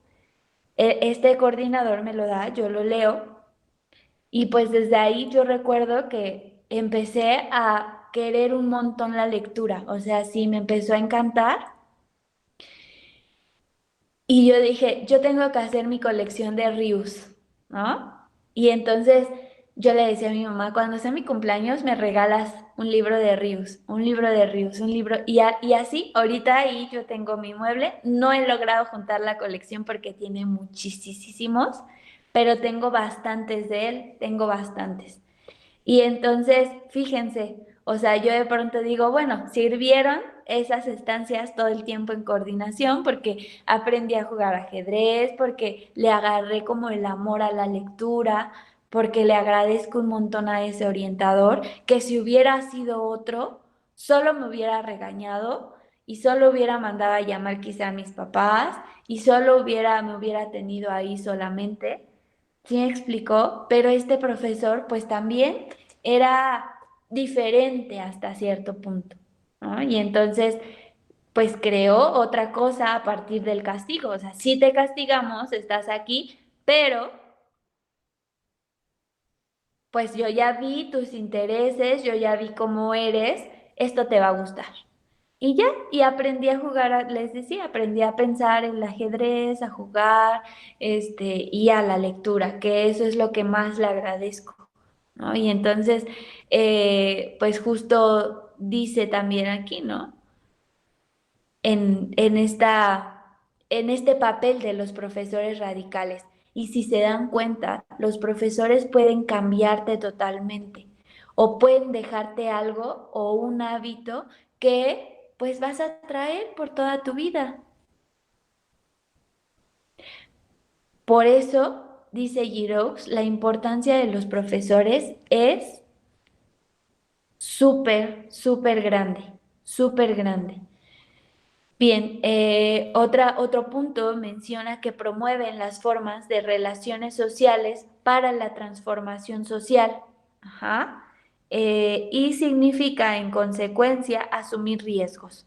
Speaker 1: Este coordinador me lo da, yo lo leo y pues desde ahí yo recuerdo que empecé a querer un montón la lectura, o sea, sí, me empezó a encantar y yo dije, yo tengo que hacer mi colección de Rius, ¿no? Y entonces yo le decía a mi mamá, cuando sea mi cumpleaños me regalas un libro de Rius, un libro de Rius, un libro. Y así, ahorita ahí yo tengo mi mueble. No he logrado juntar la colección porque tiene muchísimos, pero tengo bastantes de él, tengo bastantes. Y entonces, fíjense, o sea, yo de pronto digo, bueno, sirvieron esas estancias todo el tiempo en coordinación porque aprendí a jugar ajedrez, porque le agarré como el amor a la lectura, porque le agradezco un montón a ese orientador, que si hubiera sido otro, solo me hubiera regañado y solo hubiera mandado a llamar quizá a mis papás y solo me hubiera tenido ahí solamente. ¿Sí me explicó? Pero este profesor pues también era diferente hasta cierto punto, ¿no? Y entonces pues creó otra cosa a partir del castigo. O sea, si te castigamos, estás aquí, pero pues yo ya vi tus intereses, yo ya vi cómo eres, esto te va a gustar. Y ya, y aprendí a jugar, les decía, aprendí a pensar en el ajedrez, a jugar, y a la lectura, que eso es lo que más le agradezco, ¿no? Y entonces, pues justo dice también aquí, ¿no? En este papel de los profesores radicales. Y si se dan cuenta, los profesores pueden cambiarte totalmente o pueden dejarte algo o un hábito que pues vas a traer por toda tu vida. Por eso, dice Giroux, la importancia de los profesores es súper grande, súper grande. Bien, otro punto menciona que promueven las formas de relaciones sociales para la transformación social. Ajá. Y significa, en consecuencia, asumir riesgos.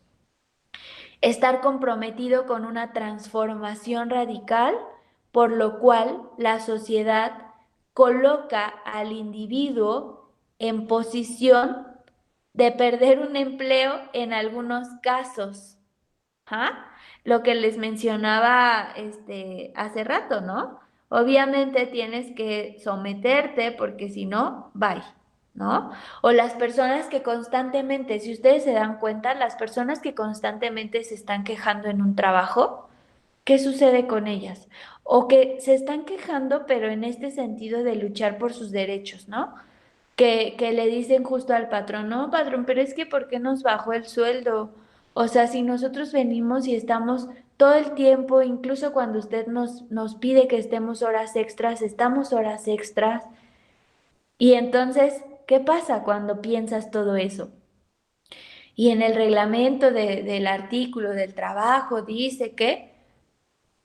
Speaker 1: Estar comprometido con una transformación radical, por lo cual la sociedad coloca al individuo en posición de perder un empleo en algunos casos. Ajá. Lo que les mencionaba hace rato, ¿no? Obviamente tienes que someterte porque si no, bye, ¿no? O las personas que constantemente, si ustedes se dan cuenta, las personas que constantemente se están quejando en un trabajo, ¿qué sucede con ellas? O que se están quejando, pero en este sentido de luchar por sus derechos, ¿no? Que le dicen justo al patrón, no, patrón, pero es que ¿por qué nos bajó el sueldo? O sea, si nosotros venimos y estamos todo el tiempo, incluso cuando usted nos pide que estemos horas extras, estamos horas extras. Y entonces, ¿qué pasa cuando piensas todo eso? Y en el reglamento del artículo del trabajo dice que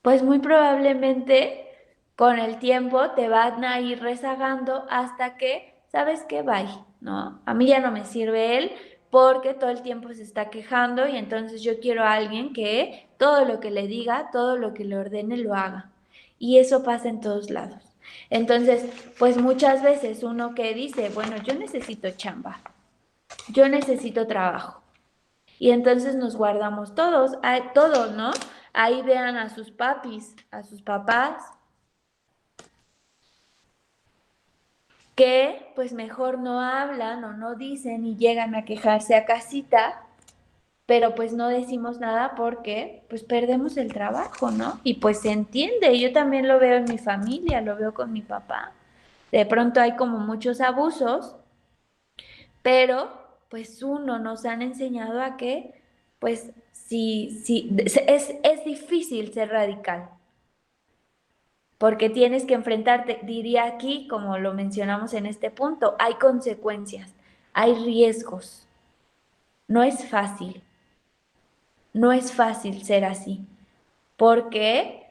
Speaker 1: pues muy probablemente con el tiempo te van a ir rezagando hasta que, ¿sabes qué? Bye, ¿no? A mí ya no me sirve él porque todo el tiempo se está quejando y entonces yo quiero a alguien que todo lo que le diga, todo lo que le ordene, lo haga. Y eso pasa en todos lados. Entonces, pues muchas veces uno que dice, bueno, yo necesito chamba. yo necesito trabajo. Y entonces nos guardamos todos, ¿no? Ahí vean a sus papis, a sus papás, que pues mejor no hablan o no dicen y llegan a quejarse a casita, pero pues no decimos nada porque pues perdemos el trabajo, ¿no? Y pues se entiende, yo también lo veo en mi familia, lo veo con mi papá. De pronto hay como muchos abusos, pero pues uno nos han enseñado a que pues sí, es difícil ser radical, porque tienes que enfrentarte, diría aquí, como lo mencionamos en este punto, hay consecuencias, hay riesgos, no es fácil, no es fácil ser así, porque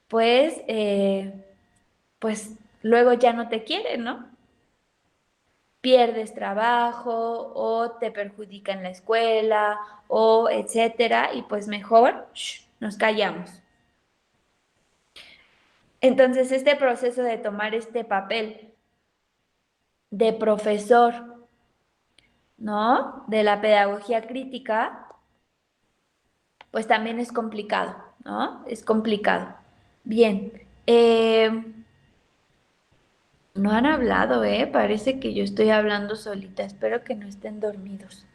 Speaker 1: pues luego ya no te quieren, ¿no? Pierdes trabajo o te perjudica en la escuela o etcétera, y pues mejor nos callamos. Entonces, este proceso de tomar este papel de profesor, ¿no? De la pedagogía crítica, pues también es complicado, ¿no? Es complicado. Bien, no han hablado, ¿eh? Parece que yo estoy hablando solita. Espero que no estén dormidos.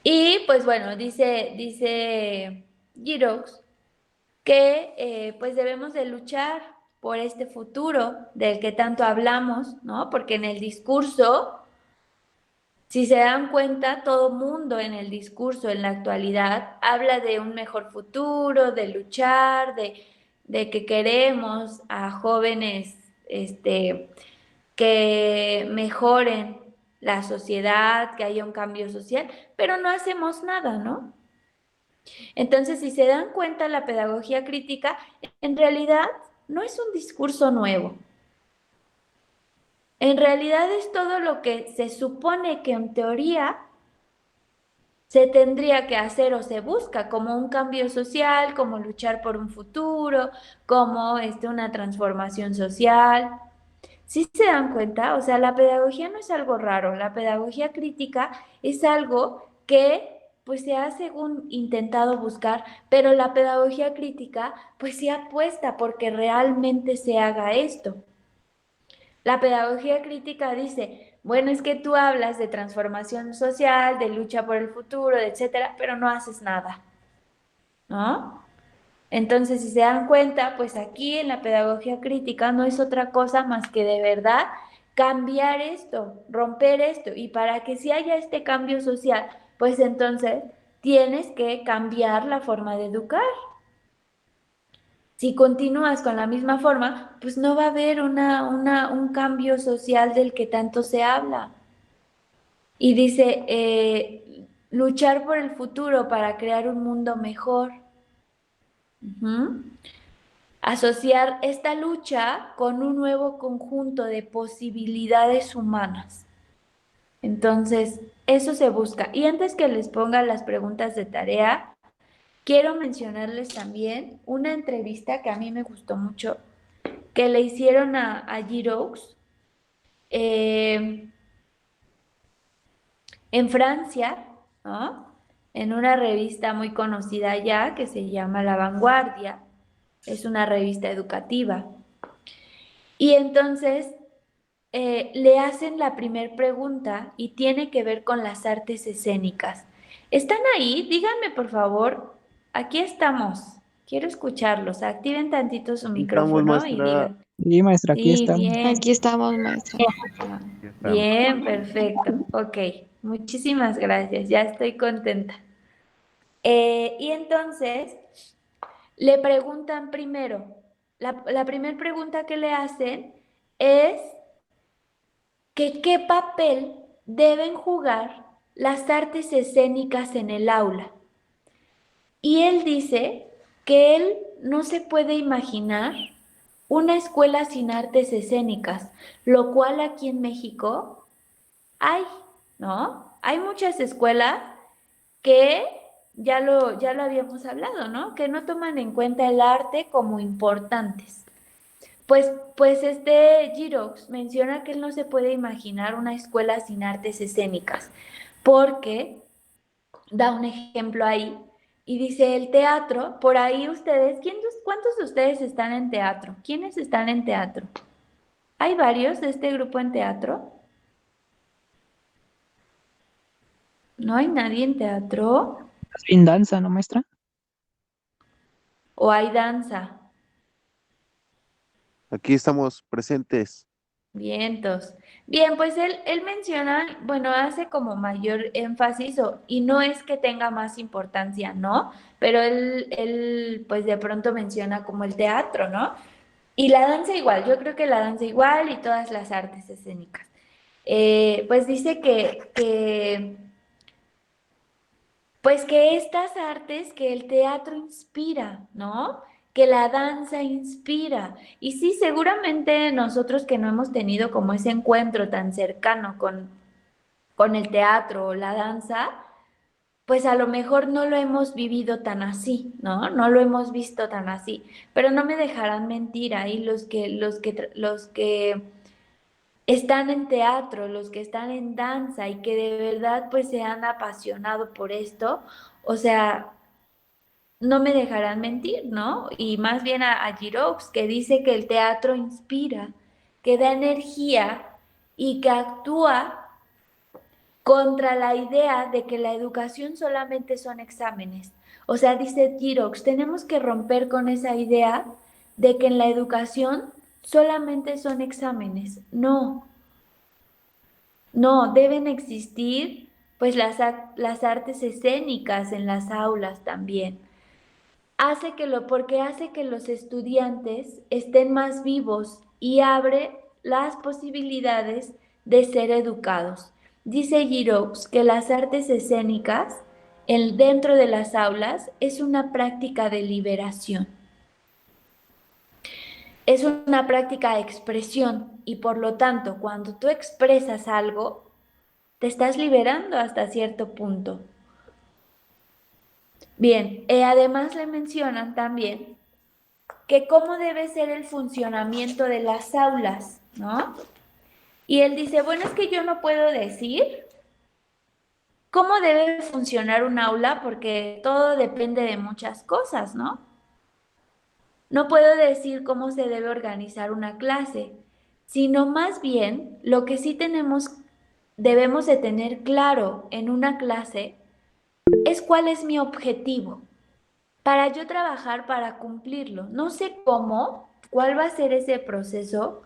Speaker 1: Y pues bueno, dice Girox que pues debemos de luchar por este futuro del que tanto hablamos, ¿no? Porque en el discurso, si se dan cuenta, todo mundo en el discurso en la actualidad habla de un mejor futuro, de luchar, de que queremos a jóvenes que mejoren la sociedad, que haya un cambio social, pero no hacemos nada, ¿no? Entonces, si se dan cuenta, la pedagogía crítica en realidad no es un discurso nuevo. En realidad es todo lo que se supone que en teoría se tendría que hacer o se busca, como un cambio social, como luchar por un futuro, como una transformación social. ¿Sí se dan cuenta? O sea, la pedagogía no es algo raro, la pedagogía crítica es algo que pues se ha según intentado buscar, pero la pedagogía crítica pues se apuesta porque realmente se haga esto. La pedagogía crítica dice, bueno, es que tú hablas de transformación social, de lucha por el futuro, etcétera, pero no haces nada, ¿no? Entonces, si se dan cuenta, pues aquí en la pedagogía crítica no es otra cosa más que de verdad cambiar esto, romper esto. Y para que si haya este cambio social, pues entonces tienes que cambiar la forma de educar. Si continúas con la misma forma, pues no va a haber un cambio social del que tanto se habla. Y dice, luchar por el futuro para crear un mundo mejor. Ujú. Asociar esta lucha con un nuevo conjunto de posibilidades humanas. Entonces, eso se busca. Y antes que les ponga las preguntas de tarea, quiero mencionarles también una entrevista que a mí me gustó mucho, que le hicieron a Giroux en Francia, ¿no? En una revista muy conocida ya que se llama La Vanguardia. Es una revista educativa. Y entonces le hacen la primer pregunta y tiene que ver con las artes escénicas. ¿Están ahí? Díganme, por favor. Aquí estamos. Quiero escucharlos. Activen tantito su
Speaker 2: Estamos,
Speaker 1: micrófono y
Speaker 2: maestra.
Speaker 1: digan.
Speaker 3: Sí, maestra, aquí
Speaker 1: Sí,
Speaker 3: estamos.
Speaker 1: bien.
Speaker 4: Aquí estamos, maestra.
Speaker 1: Ah,
Speaker 2: Ya estamos.
Speaker 1: bien, perfecto. Ok, muchísimas gracias. Ya estoy contenta. Y entonces le preguntan primero, la primera pregunta que le hacen es que qué papel deben jugar las artes escénicas en el aula. Y él dice que él no se puede imaginar una escuela sin artes escénicas, lo cual aquí en México hay, ¿no? Hay muchas escuelas que ya lo habíamos hablado, ¿no? Que no toman en cuenta el arte como importantes. Pues este Girox menciona que él no se puede imaginar una escuela sin artes escénicas, porque da un ejemplo ahí y dice el teatro, por ahí ustedes, ¿cuántos de ustedes están en teatro? ¿Quiénes están en teatro? ¿Hay varios de este grupo en teatro? ¿No hay nadie en teatro?
Speaker 3: En danza, ¿no, maestra?
Speaker 1: ¿O hay danza?
Speaker 2: Aquí estamos presentes.
Speaker 1: Vientos. Bien, pues él menciona, bueno, hace como mayor énfasis y no es que tenga más importancia, ¿no? Pero él pues de pronto menciona como el teatro, ¿no? Y la danza igual, yo creo que la danza igual y todas las artes escénicas. Pues dice pues que estas artes, que el teatro inspira, ¿no? Que la danza inspira. Y sí, seguramente nosotros que no hemos tenido como ese encuentro tan cercano con el teatro o la danza, pues a lo mejor no lo hemos vivido tan así, ¿no? No lo hemos visto tan así. Pero no me dejarán mentir ahí los que están en teatro, los que están en danza y que de verdad pues se han apasionado por esto, o sea, no me dejarán mentir, ¿no? Y más bien a Giroux, que dice que el teatro inspira, que da energía y que actúa contra la idea de que la educación solamente son exámenes. O sea, dice Giroux, tenemos que romper con esa idea de que en la educación solamente son exámenes. No, no, deben existir pues las artes escénicas en las aulas también. Porque hace que los estudiantes estén más vivos y abre las posibilidades de ser educados. Dice Giroux que las artes escénicas dentro de las aulas es una práctica de liberación, es una práctica de expresión y por lo tanto cuando tú expresas algo, te estás liberando hasta cierto punto. Bien, además le mencionan también que cómo debe ser el funcionamiento de las aulas, ¿no? Y él dice, bueno, es que yo no puedo decir cómo debe funcionar un aula porque todo depende de muchas cosas, ¿no? No puedo decir cómo se debe organizar una clase, sino más bien lo que sí debemos de tener claro en una clase es cuál es mi objetivo para yo trabajar para cumplirlo. No sé cómo, cuál va a ser ese proceso,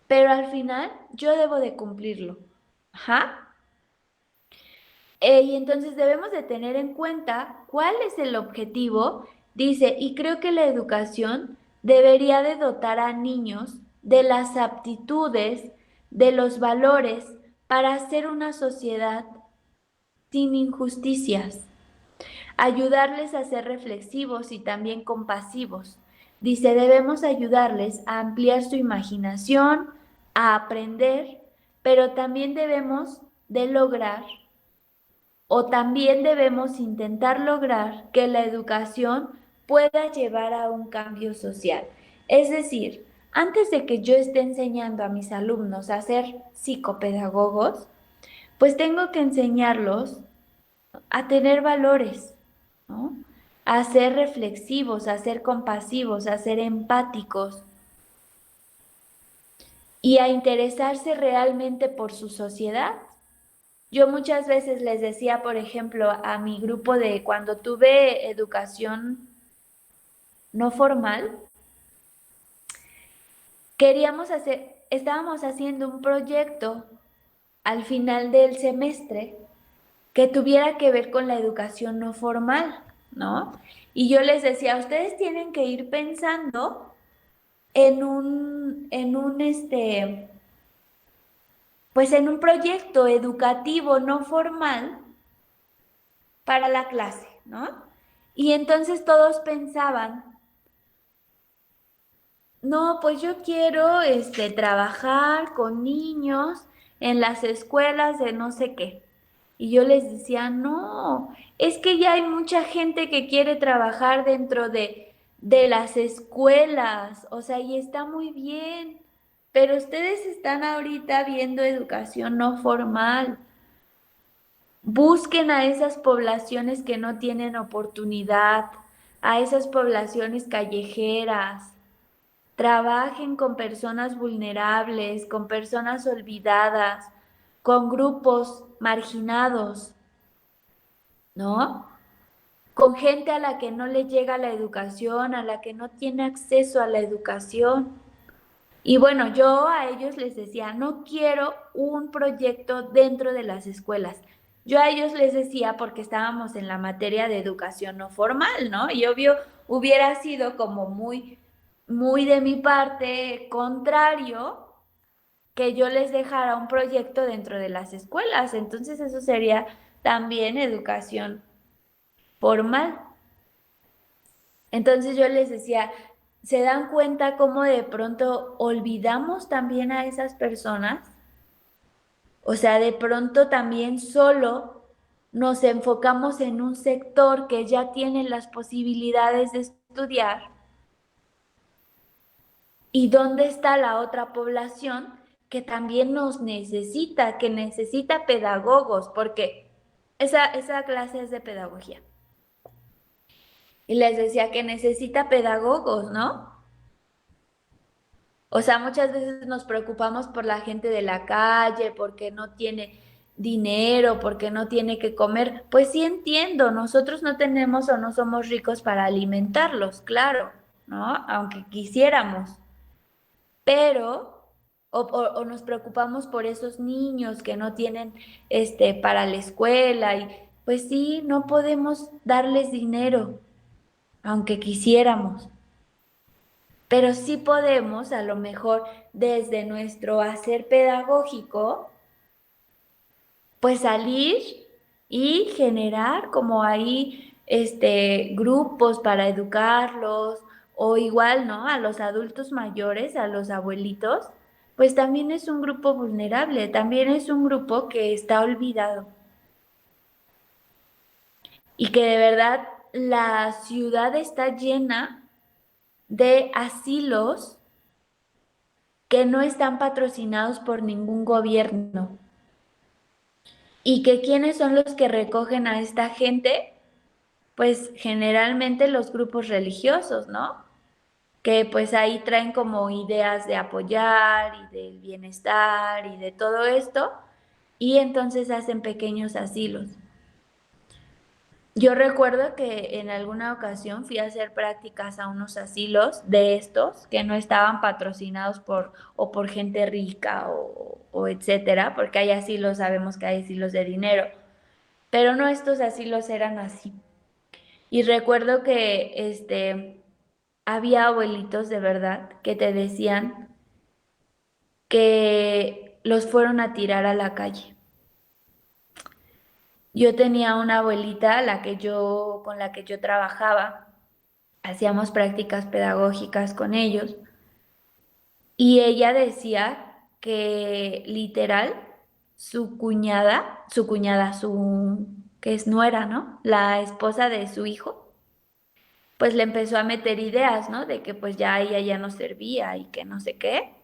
Speaker 1: pero al final yo debo de cumplirlo. Ajá. Y entonces debemos de tener en cuenta cuál es el objetivo, dice, y creo que la educación debería de dotar a niños de las aptitudes, de los valores para hacer una sociedad sin injusticias, ayudarles a ser reflexivos y también compasivos. Dice, debemos ayudarles a ampliar su imaginación, a aprender, pero también debemos de lograr o también debemos intentar lograr que la educación pueda llevar a un cambio social. Es decir, antes de que yo esté enseñando a mis alumnos a ser psicopedagogos, pues tengo que enseñarlos a tener valores, ¿no? A ser reflexivos, a ser compasivos, a ser empáticos y a interesarse realmente por su sociedad. Yo muchas veces les decía, por ejemplo, a mi grupo de cuando tuve educación no formal, estábamos haciendo un proyecto al final del semestre que tuviera que ver con la educación no formal, ¿no? Y yo les decía, ustedes tienen que ir pensando pues en un proyecto educativo no formal para la clase, ¿no? Y entonces todos pensaban, no, pues yo quiero trabajar con niños en las escuelas de no sé qué. Y yo les decía, no, es que ya hay mucha gente que quiere trabajar de las escuelas, o sea, y está muy bien, pero ustedes están ahorita viendo educación no formal. Busquen a esas poblaciones que no tienen oportunidad, a esas poblaciones callejeras. Trabajen con personas vulnerables, con personas olvidadas, con grupos marginados, ¿no? Con gente a la que no le llega la educación, a la que no tiene acceso a la educación. Y bueno, yo a ellos les decía, no quiero un proyecto dentro de las escuelas. Yo a ellos les decía, porque estábamos en la materia de educación no formal, ¿no? Y obvio, hubiera sido como muy de mi parte contrario que yo les dejara un proyecto dentro de las escuelas. Entonces eso sería también educación formal. Entonces yo les decía, ¿se dan cuenta cómo de pronto olvidamos también a esas personas? O sea, de pronto también solo nos enfocamos en un sector que ya tiene las posibilidades de estudiar. ¿Y dónde está la otra población que también nos necesita, que necesita pedagogos? Porque esa clase es de pedagogía. Y les decía que necesita pedagogos, ¿no? O sea, muchas veces nos preocupamos por la gente de la calle, porque no tiene dinero, porque no tiene que comer. Pues sí entiendo, nosotros no tenemos o no somos ricos para alimentarlos, claro, ¿no? Aunque quisiéramos. Pero, o nos preocupamos por esos niños que no tienen para la escuela y pues sí, no podemos darles dinero, aunque quisiéramos. Pero sí podemos, a lo mejor desde nuestro hacer pedagógico, pues salir y generar como ahí grupos para educarlos o igual, ¿no? A los adultos mayores, a los abuelitos, pues también es un grupo vulnerable, también es un grupo que está olvidado y que de verdad la ciudad está llena de asilos que no están patrocinados por ningún gobierno. ¿Y que quiénes son los que recogen a esta gente? Pues generalmente los grupos religiosos, ¿no? Que pues ahí traen como ideas de apoyar y del bienestar y de todo esto, y entonces hacen pequeños asilos. Yo recuerdo que en alguna ocasión fui a hacer prácticas a unos asilos de estos que no estaban patrocinados por gente rica o etcétera, porque hay asilos, sabemos que hay asilos de dinero, pero no, estos asilos eran así. Y recuerdo que había abuelitos de verdad que te decían que los fueron a tirar a la calle. Yo tenía una abuelita, con la que yo trabajaba, hacíamos prácticas pedagógicas con ellos, y ella decía que literal que es nuera, ¿no? La esposa de su hijo, pues le empezó a meter ideas, ¿no? De que pues ya ella ya no servía y que no sé qué,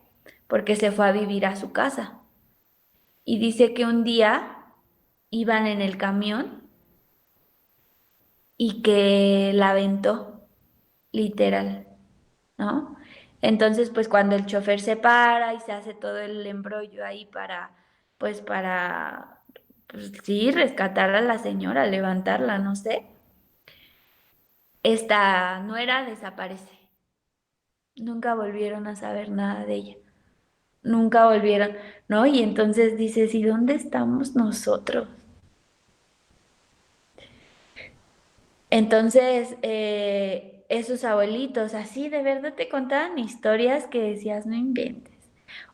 Speaker 1: porque se fue a vivir a su casa. Y dice que un día iban en el camión y que la aventó, literal, ¿no? Entonces, pues cuando el chofer se para y se hace todo el embrollo ahí pues sí, rescatar a la señora, levantarla, no sé, esta nuera desaparece. Nunca volvieron a saber nada de ella. Nunca volvieron, ¿no? Y entonces dices, ¿y dónde estamos nosotros? Entonces, esos abuelitos, así de verdad te contaban historias que decías, no inventes.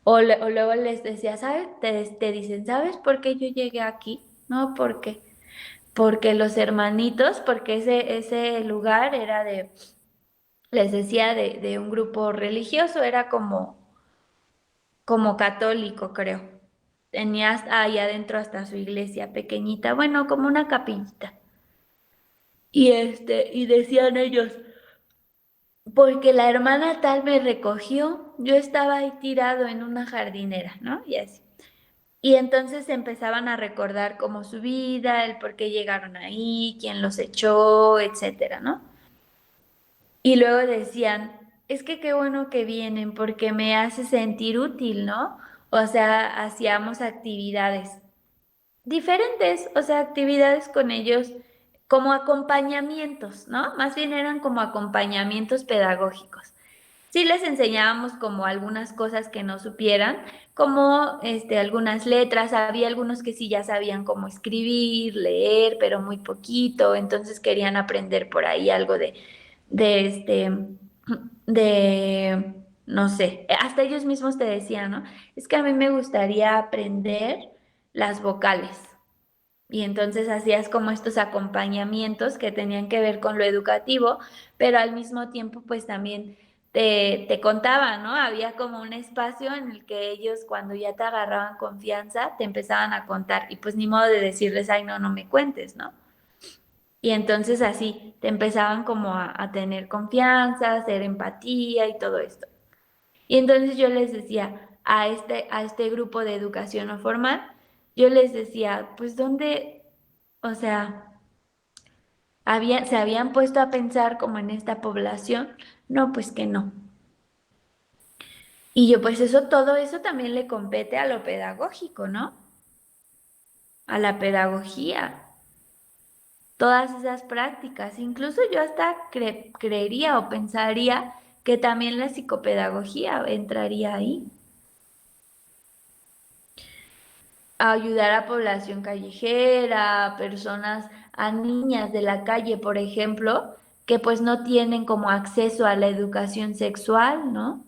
Speaker 1: O luego les decías, ¿sabes? Te dicen, ¿sabes por qué yo llegué aquí? No, ¿por qué? Porque los hermanitos, porque ese lugar era les decía, de un grupo religioso, era como católico, creo. Tenías ahí adentro hasta su iglesia pequeñita, bueno, como una capillita. Y decían ellos, porque la hermana tal me recogió, yo estaba ahí tirado en una jardinera, ¿no? Y así. Y entonces empezaban a recordar como su vida, el por qué llegaron ahí, quién los echó, etcétera, ¿no? Y luego decían, es que qué bueno que vienen porque me hace sentir útil, ¿no? O sea, hacíamos actividades diferentes, o sea, actividades con ellos como acompañamientos, ¿no? Más bien eran como acompañamientos pedagógicos. Sí les enseñábamos como algunas cosas que no supieran, como algunas letras, había algunos que sí ya sabían cómo escribir, leer, pero muy poquito, entonces querían aprender por ahí algo de de, no sé, hasta ellos mismos te decían, ¿no? Es que a mí me gustaría aprender las vocales. Y entonces hacías como estos acompañamientos que tenían que ver con lo educativo, pero al mismo tiempo pues también te contaban, ¿no? Había como un espacio en el que ellos cuando ya te agarraban confianza te empezaban a contar y pues ni modo de decirles, ay, no, no me cuentes, ¿no? Y entonces así te empezaban como a tener confianza, a hacer empatía y todo esto. Y entonces yo les decía a este grupo de educación no formal, yo les decía, pues ¿dónde, o sea, se habían puesto a pensar como en esta población? No, pues que no. Y yo, pues eso, todo eso también le compete a lo pedagógico, ¿no? A la pedagogía, todas esas prácticas. Incluso yo hasta creería o pensaría que también la psicopedagogía entraría ahí. A ayudar a población callejera, a personas, a niñas de la calle, por ejemplo, que pues no tienen como acceso a la educación sexual, ¿no?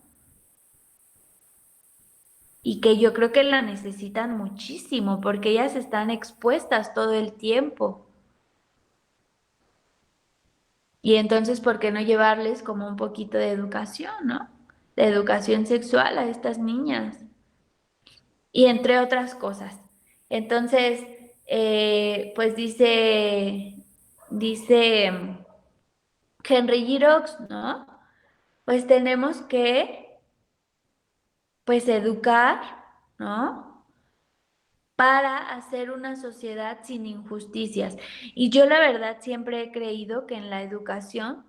Speaker 1: Y que yo creo que la necesitan muchísimo porque ellas están expuestas todo el tiempo. Y entonces, ¿por qué no llevarles como un poquito de educación, ¿no? De educación sexual a estas niñas. Y entre otras cosas. Entonces, pues dice Henry Girox, ¿no? Pues tenemos que, pues, educar, ¿no? Para hacer una sociedad sin injusticias. Y yo la verdad siempre he creído que en la educación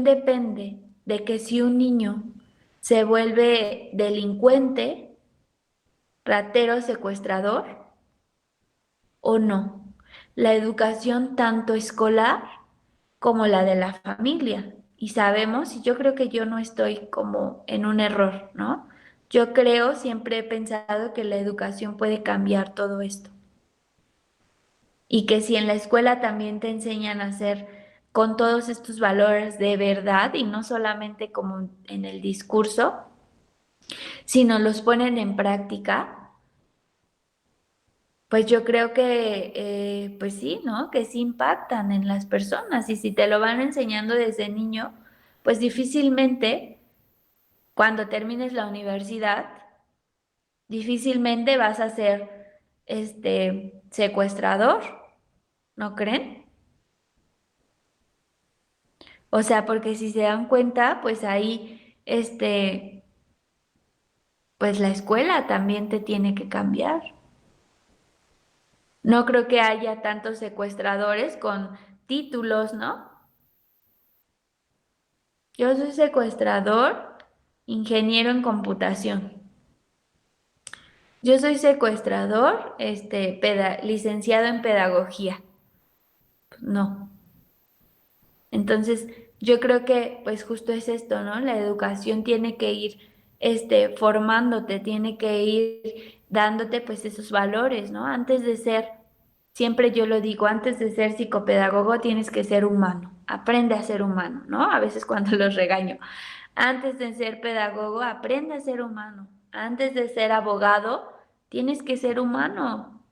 Speaker 1: depende de que si un niño se vuelve delincuente, ratero, secuestrador o no. La educación tanto escolar como la de la familia. Y sabemos, y yo creo que yo no estoy como en un error, ¿no? Yo creo, siempre he pensado que la educación puede cambiar todo esto. Y que si en la escuela también te enseñan a ser con todos estos valores de verdad y no solamente como en el discurso, sino los ponen en práctica, pues yo creo que, pues sí, ¿no? Que sí impactan en las personas y si te lo van enseñando desde niño, pues difícilmente cuando termines la universidad, difícilmente vas a ser secuestrador, ¿no creen? O sea, porque si se dan cuenta, pues ahí, pues la escuela también te tiene que cambiar. No creo que haya tantos secuestradores con títulos, ¿no? Yo soy secuestrador, ingeniero en computación. Yo soy secuestrador, licenciado en pedagogía. No. Entonces, yo creo que pues justo es esto, ¿no? La educación tiene que ir formándote, tiene que ir dándote pues esos valores, ¿no? Antes de ser, siempre yo lo digo, antes de ser psicopedagogo tienes que ser humano. Aprende a ser humano, ¿no? A veces cuando los regaño. Antes de ser pedagogo, aprende a ser humano. Antes de ser abogado, tienes que ser humano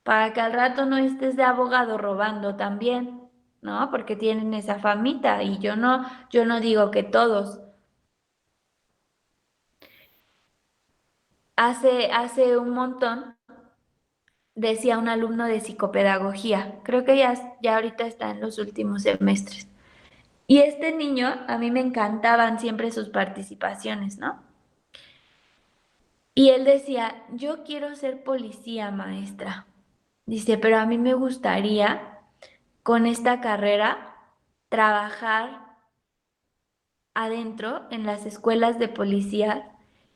Speaker 1: para que al rato no estés de abogado robando también, ¿no? Porque tienen esa famita y yo no digo que todos. Hace un montón decía un alumno de psicopedagogía, creo que ya ahorita está en los últimos semestres, Y este niño, a mí me encantaban siempre sus participaciones, ¿no? Y él decía, yo quiero ser policía, maestra. Dice, pero a mí me gustaría con esta carrera trabajar adentro en las escuelas de policía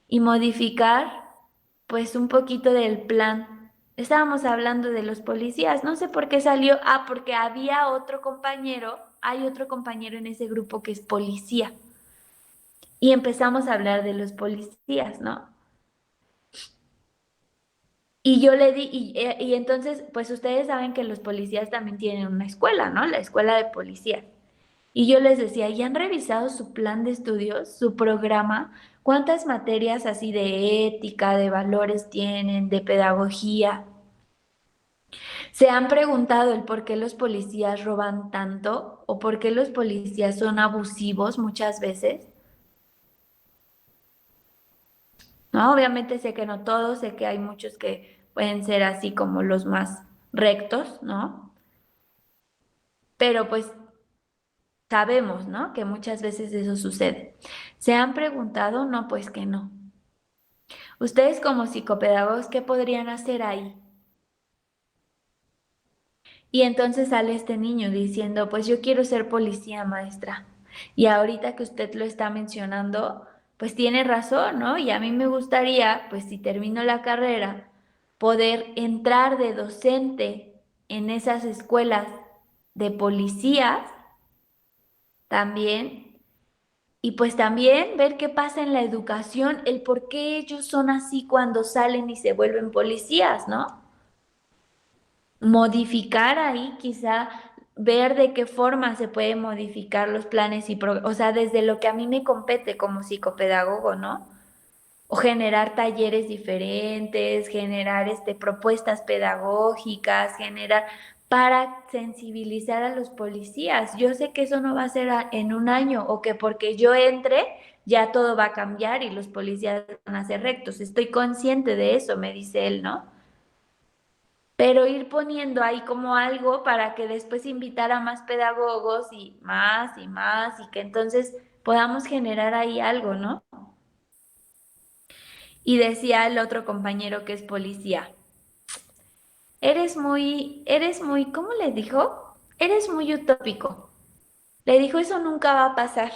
Speaker 1: y modificar pues un poquito del plan. Estábamos hablando de los policías, no sé por qué salió, porque había otro compañero, hay otro compañero en ese grupo que es policía. Y empezamos a hablar de los policías, ¿no? Y yo le di, y entonces, pues ustedes saben que los policías también tienen una escuela, ¿no? La escuela de policía. Y yo les decía, ¿y han revisado su plan de estudios, su programa? ¿Cuántas materias así de ética, de valores tienen, de pedagogía? ¿Se han preguntado el por qué los policías roban tanto o por qué los policías son abusivos muchas veces? ¿No? Obviamente sé que no todos, sé que hay muchos que pueden ser así como los más rectos, ¿no? Pero pues sabemos, ¿no? Que muchas veces eso sucede. ¿Se han preguntado? No, pues que no. Ustedes como psicopedagogos, ¿qué podrían hacer ahí? Y entonces sale este niño diciendo, pues yo quiero ser policía, maestra. Y ahorita que usted lo está mencionando, pues tiene razón, ¿no? Y a mí me gustaría, pues si termino la carrera, poder entrar de docente en esas escuelas de policías también. Y pues también ver qué pasa en la educación, el por qué ellos son así cuando salen y se vuelven policías, ¿no? Modificar ahí, quizá ver de qué forma se pueden modificar los planes o sea, desde lo que a mí me compete como psicopedagogo, ¿no? O generar talleres diferentes, generar propuestas pedagógicas, generar para sensibilizar a los policías. Yo sé que eso no va a ser en un año o que porque yo entre ya todo va a cambiar y los policías van a ser rectos. Estoy consciente de eso, me dice él, ¿no? Pero ir poniendo ahí como algo para que después invitar a más pedagogos y más, y que entonces podamos generar ahí algo, ¿no? Y decía el otro compañero que es policía, ¿cómo le dijo? Eres muy utópico. Le dijo, eso nunca va a pasar.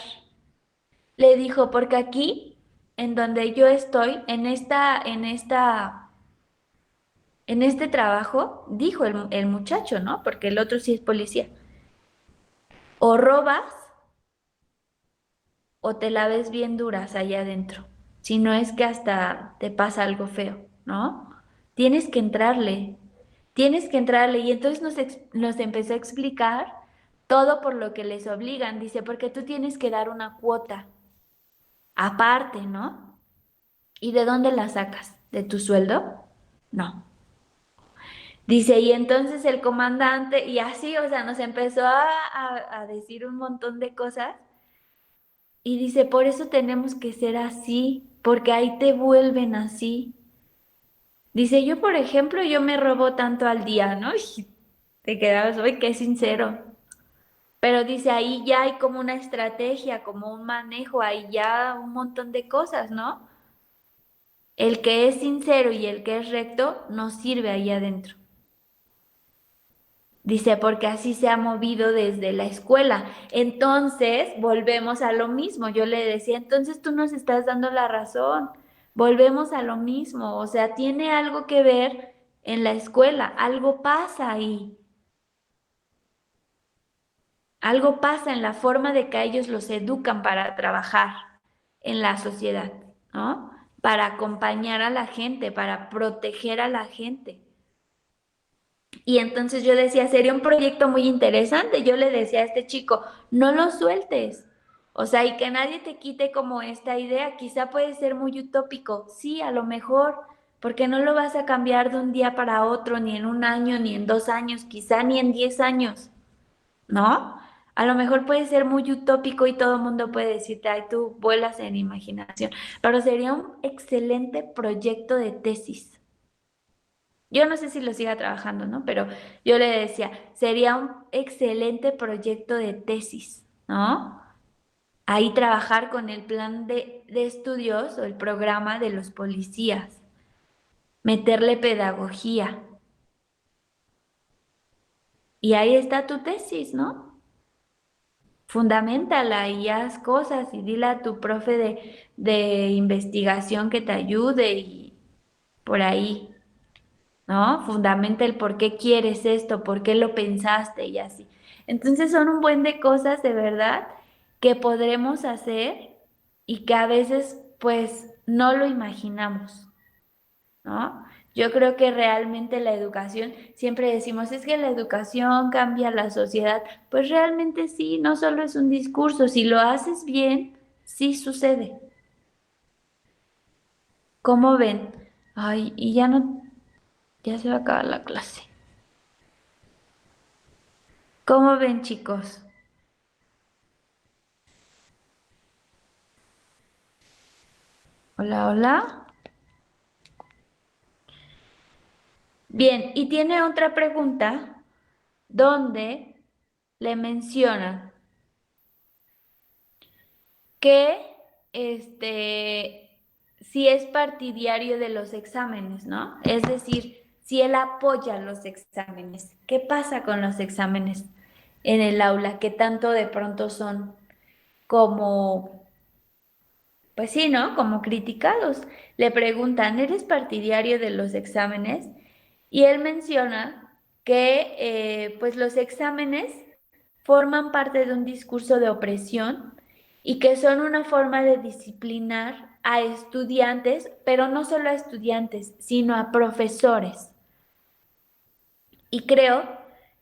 Speaker 1: Le dijo, porque aquí, en donde yo estoy, en este trabajo, dijo el muchacho, ¿no? Porque el otro sí es policía. O robas o te la ves bien duras allá adentro. Si no es que hasta te pasa algo feo, ¿no? Tienes que entrarle, tienes que entrarle. Y entonces nos empezó a explicar todo por lo que les obligan. Dice, porque tú tienes que dar una cuota aparte, ¿no? ¿Y de dónde la sacas? ¿De tu sueldo? No. Dice, y entonces el comandante, y así, o sea, nos empezó a decir un montón de cosas. Y dice, por eso tenemos que ser así, porque ahí te vuelven así. Dice, yo, por ejemplo, yo me robo tanto al día, ¿no? Y te quedabas, uy, qué sincero. Pero dice, ahí ya hay como una estrategia, como un manejo, ahí ya un montón de cosas, ¿no? El que es sincero y el que es recto no sirve ahí adentro. Dice, porque así se ha movido desde la escuela. Entonces, volvemos a lo mismo. Yo le decía, entonces tú nos estás dando la razón. Volvemos a lo mismo. O sea, tiene algo que ver en la escuela. Algo pasa ahí. Algo pasa en la forma de que ellos los educan para trabajar en la sociedad, ¿no? Para acompañar a la gente, para proteger a la gente. Y entonces yo decía, sería un proyecto muy interesante. Yo le decía a este chico, no lo sueltes. O sea, y que nadie te quite como esta idea. Quizá puede ser muy utópico. Sí, a lo mejor, porque no lo vas a cambiar de un día para otro, ni en un año, ni en 2 años, quizá ni en 10 años, ¿no? A lo mejor puede ser muy utópico y todo el mundo puede decirte, ay, tú vuelas en imaginación. Pero sería un excelente proyecto de tesis. Yo no sé si lo siga trabajando, ¿no? Pero yo le decía, sería un excelente proyecto de tesis, ¿no? ahí trabajar con el plan de estudios o el programa de los policías, meterle pedagogía. Y ahí está tu tesis, ¿no? Fundamentala y haz cosas y dile a tu profe de investigación que te ayude y por ahí, ¿no? Fundamenta el por qué quieres esto, por qué lo pensaste y así. Entonces son un buen de cosas de verdad que podremos hacer y que a veces pues no lo imaginamos, ¿no? Yo creo que realmente la educación, siempre decimos, es que la educación cambia la sociedad. Pues realmente sí, no solo es un discurso, si lo haces bien, sí sucede. ¿Cómo ven? Ay, y ya no, ya se va a acabar la clase. ¿Cómo ven, chicos? Hola, hola. Bien, y tiene otra pregunta donde le mencionan que si es partidario de los exámenes, ¿no? Es decir, si él apoya los exámenes. ¿Qué pasa con los exámenes en el aula? Que tanto de pronto son como, pues sí, ¿no? Como criticados. Le preguntan, ¿eres partidario de los exámenes? Y él menciona que pues los exámenes forman parte de un discurso de opresión y que son una forma de disciplinar a estudiantes, pero no solo a estudiantes, sino a profesores. Y creo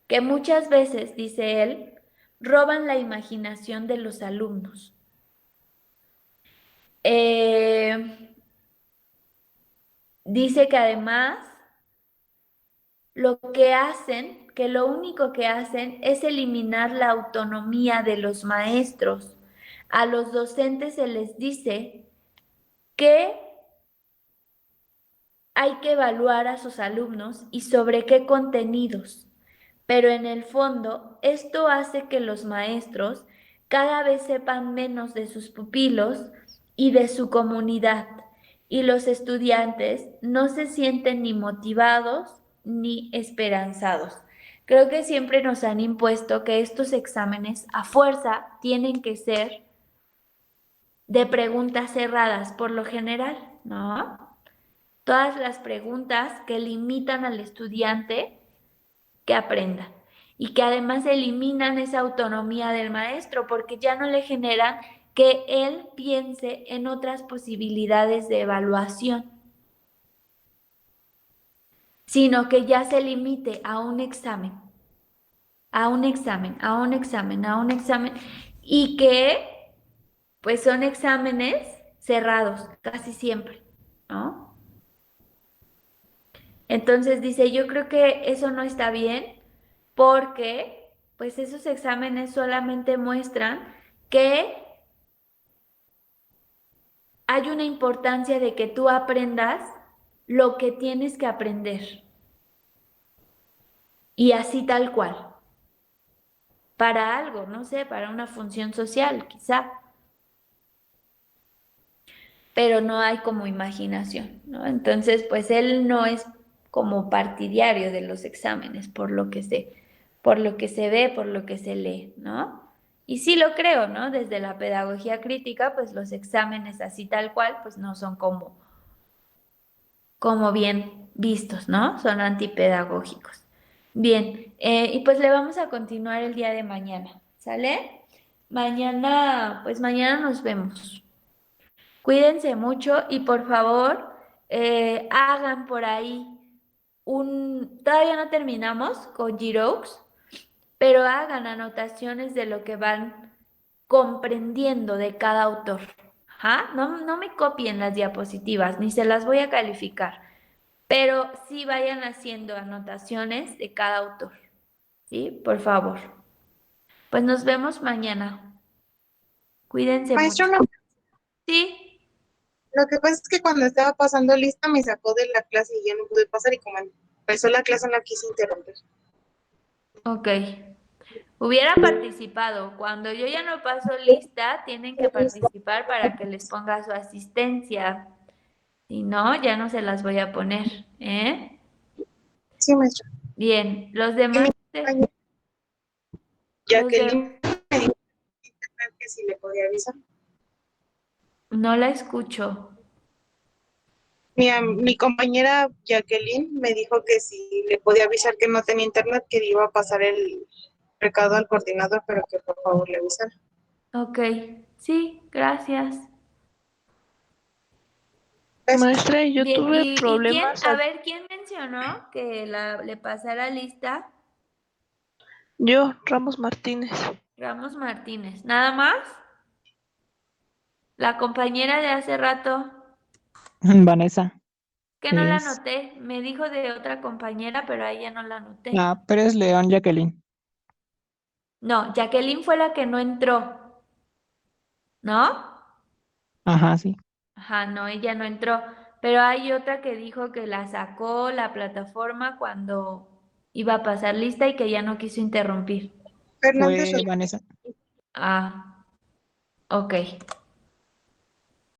Speaker 1: que muchas veces, dice él, roban la imaginación de los alumnos. Dice que además lo que hacen, que lo único que hacen es eliminar la autonomía de los maestros. A los docentes se les dice que hay que evaluar a sus alumnos y sobre qué contenidos, pero en el fondo esto hace que los maestros cada vez sepan menos de sus pupilos y de su comunidad, y los estudiantes no se sienten ni motivados ni esperanzados. Creo que siempre nos han impuesto que estos exámenes a fuerza tienen que ser de preguntas cerradas por lo general, ¿no? Todas las preguntas que limitan al estudiante que aprenda y que además eliminan esa autonomía del maestro porque ya no le generan que él piense en otras posibilidades de evaluación, sino que ya se limite a un examen, a un examen, a un examen, a un examen y que pues son exámenes cerrados casi siempre, ¿no? Entonces dice, yo creo que eso no está bien porque pues esos exámenes solamente muestran que hay una importancia de que tú aprendas lo que tienes que aprender y así tal cual, para algo, no sé, para una función social quizá, pero no hay como imaginación, ¿no? Entonces, pues él no es como partidario de los exámenes, por lo que se ve, por lo que se lee, ¿no? Y sí lo creo, ¿no? Desde la pedagogía crítica, pues los exámenes así tal cual, pues no son como bien vistos, ¿no? Son antipedagógicos. Bien, y pues le vamos a continuar el día de mañana, ¿sale? Mañana, pues mañana nos vemos. Cuídense mucho y por favor hagan por ahí todavía no terminamos con Giroux, pero hagan anotaciones de lo que van comprendiendo de cada autor. ¿Ah? No, no me copien las diapositivas, ni se las voy a calificar, pero sí vayan haciendo anotaciones de cada autor. ¿Sí? Por favor. Pues nos vemos mañana. Cuídense
Speaker 3: Maestro,
Speaker 1: mucho. Sí,
Speaker 3: lo que pasa es que cuando estaba pasando lista me sacó de la clase y ya no pude pasar y como empezó la clase no quise interrumpir.
Speaker 1: ok. Hubiera participado. Cuando yo ya no paso lista, tienen que participar para que les ponga su asistencia. Si no, ya no se las voy a poner, ¿eh?
Speaker 3: Sí, maestra.
Speaker 1: Bien, los
Speaker 3: Y
Speaker 1: demás,
Speaker 3: mi compañera
Speaker 1: los de,
Speaker 3: Jacqueline me dijo que si le podía avisar.
Speaker 1: no la escucho.
Speaker 3: Mi compañera Jacqueline me dijo que si le podía avisar que no tenía internet, que le iba a pasar el recado al coordinador, pero que por favor le avisara.
Speaker 1: Ok, sí, gracias.
Speaker 4: Maestra, yo
Speaker 1: Bien,
Speaker 4: tuve
Speaker 1: ¿y quién?
Speaker 4: problemas.
Speaker 1: A ver, ¿quién mencionó que le pasara lista?
Speaker 4: Yo, Ramos Martínez.
Speaker 1: Ramos Martínez. ¿Nada más? La compañera de hace rato,
Speaker 5: Vanessa
Speaker 1: que no la
Speaker 5: es.
Speaker 1: anoté, me dijo de otra compañera, pero a ella no la anoté.
Speaker 5: Pérez León Jacqueline.
Speaker 1: No, Jacqueline fue la que no entró, ¿no?
Speaker 5: Ajá, sí.
Speaker 1: Ajá, no, ella no entró, pero hay otra que dijo que la sacó la plataforma cuando iba a pasar lista y que ya no quiso interrumpir.
Speaker 3: Fernández
Speaker 5: Fue Vanessa.
Speaker 1: Ah, ok.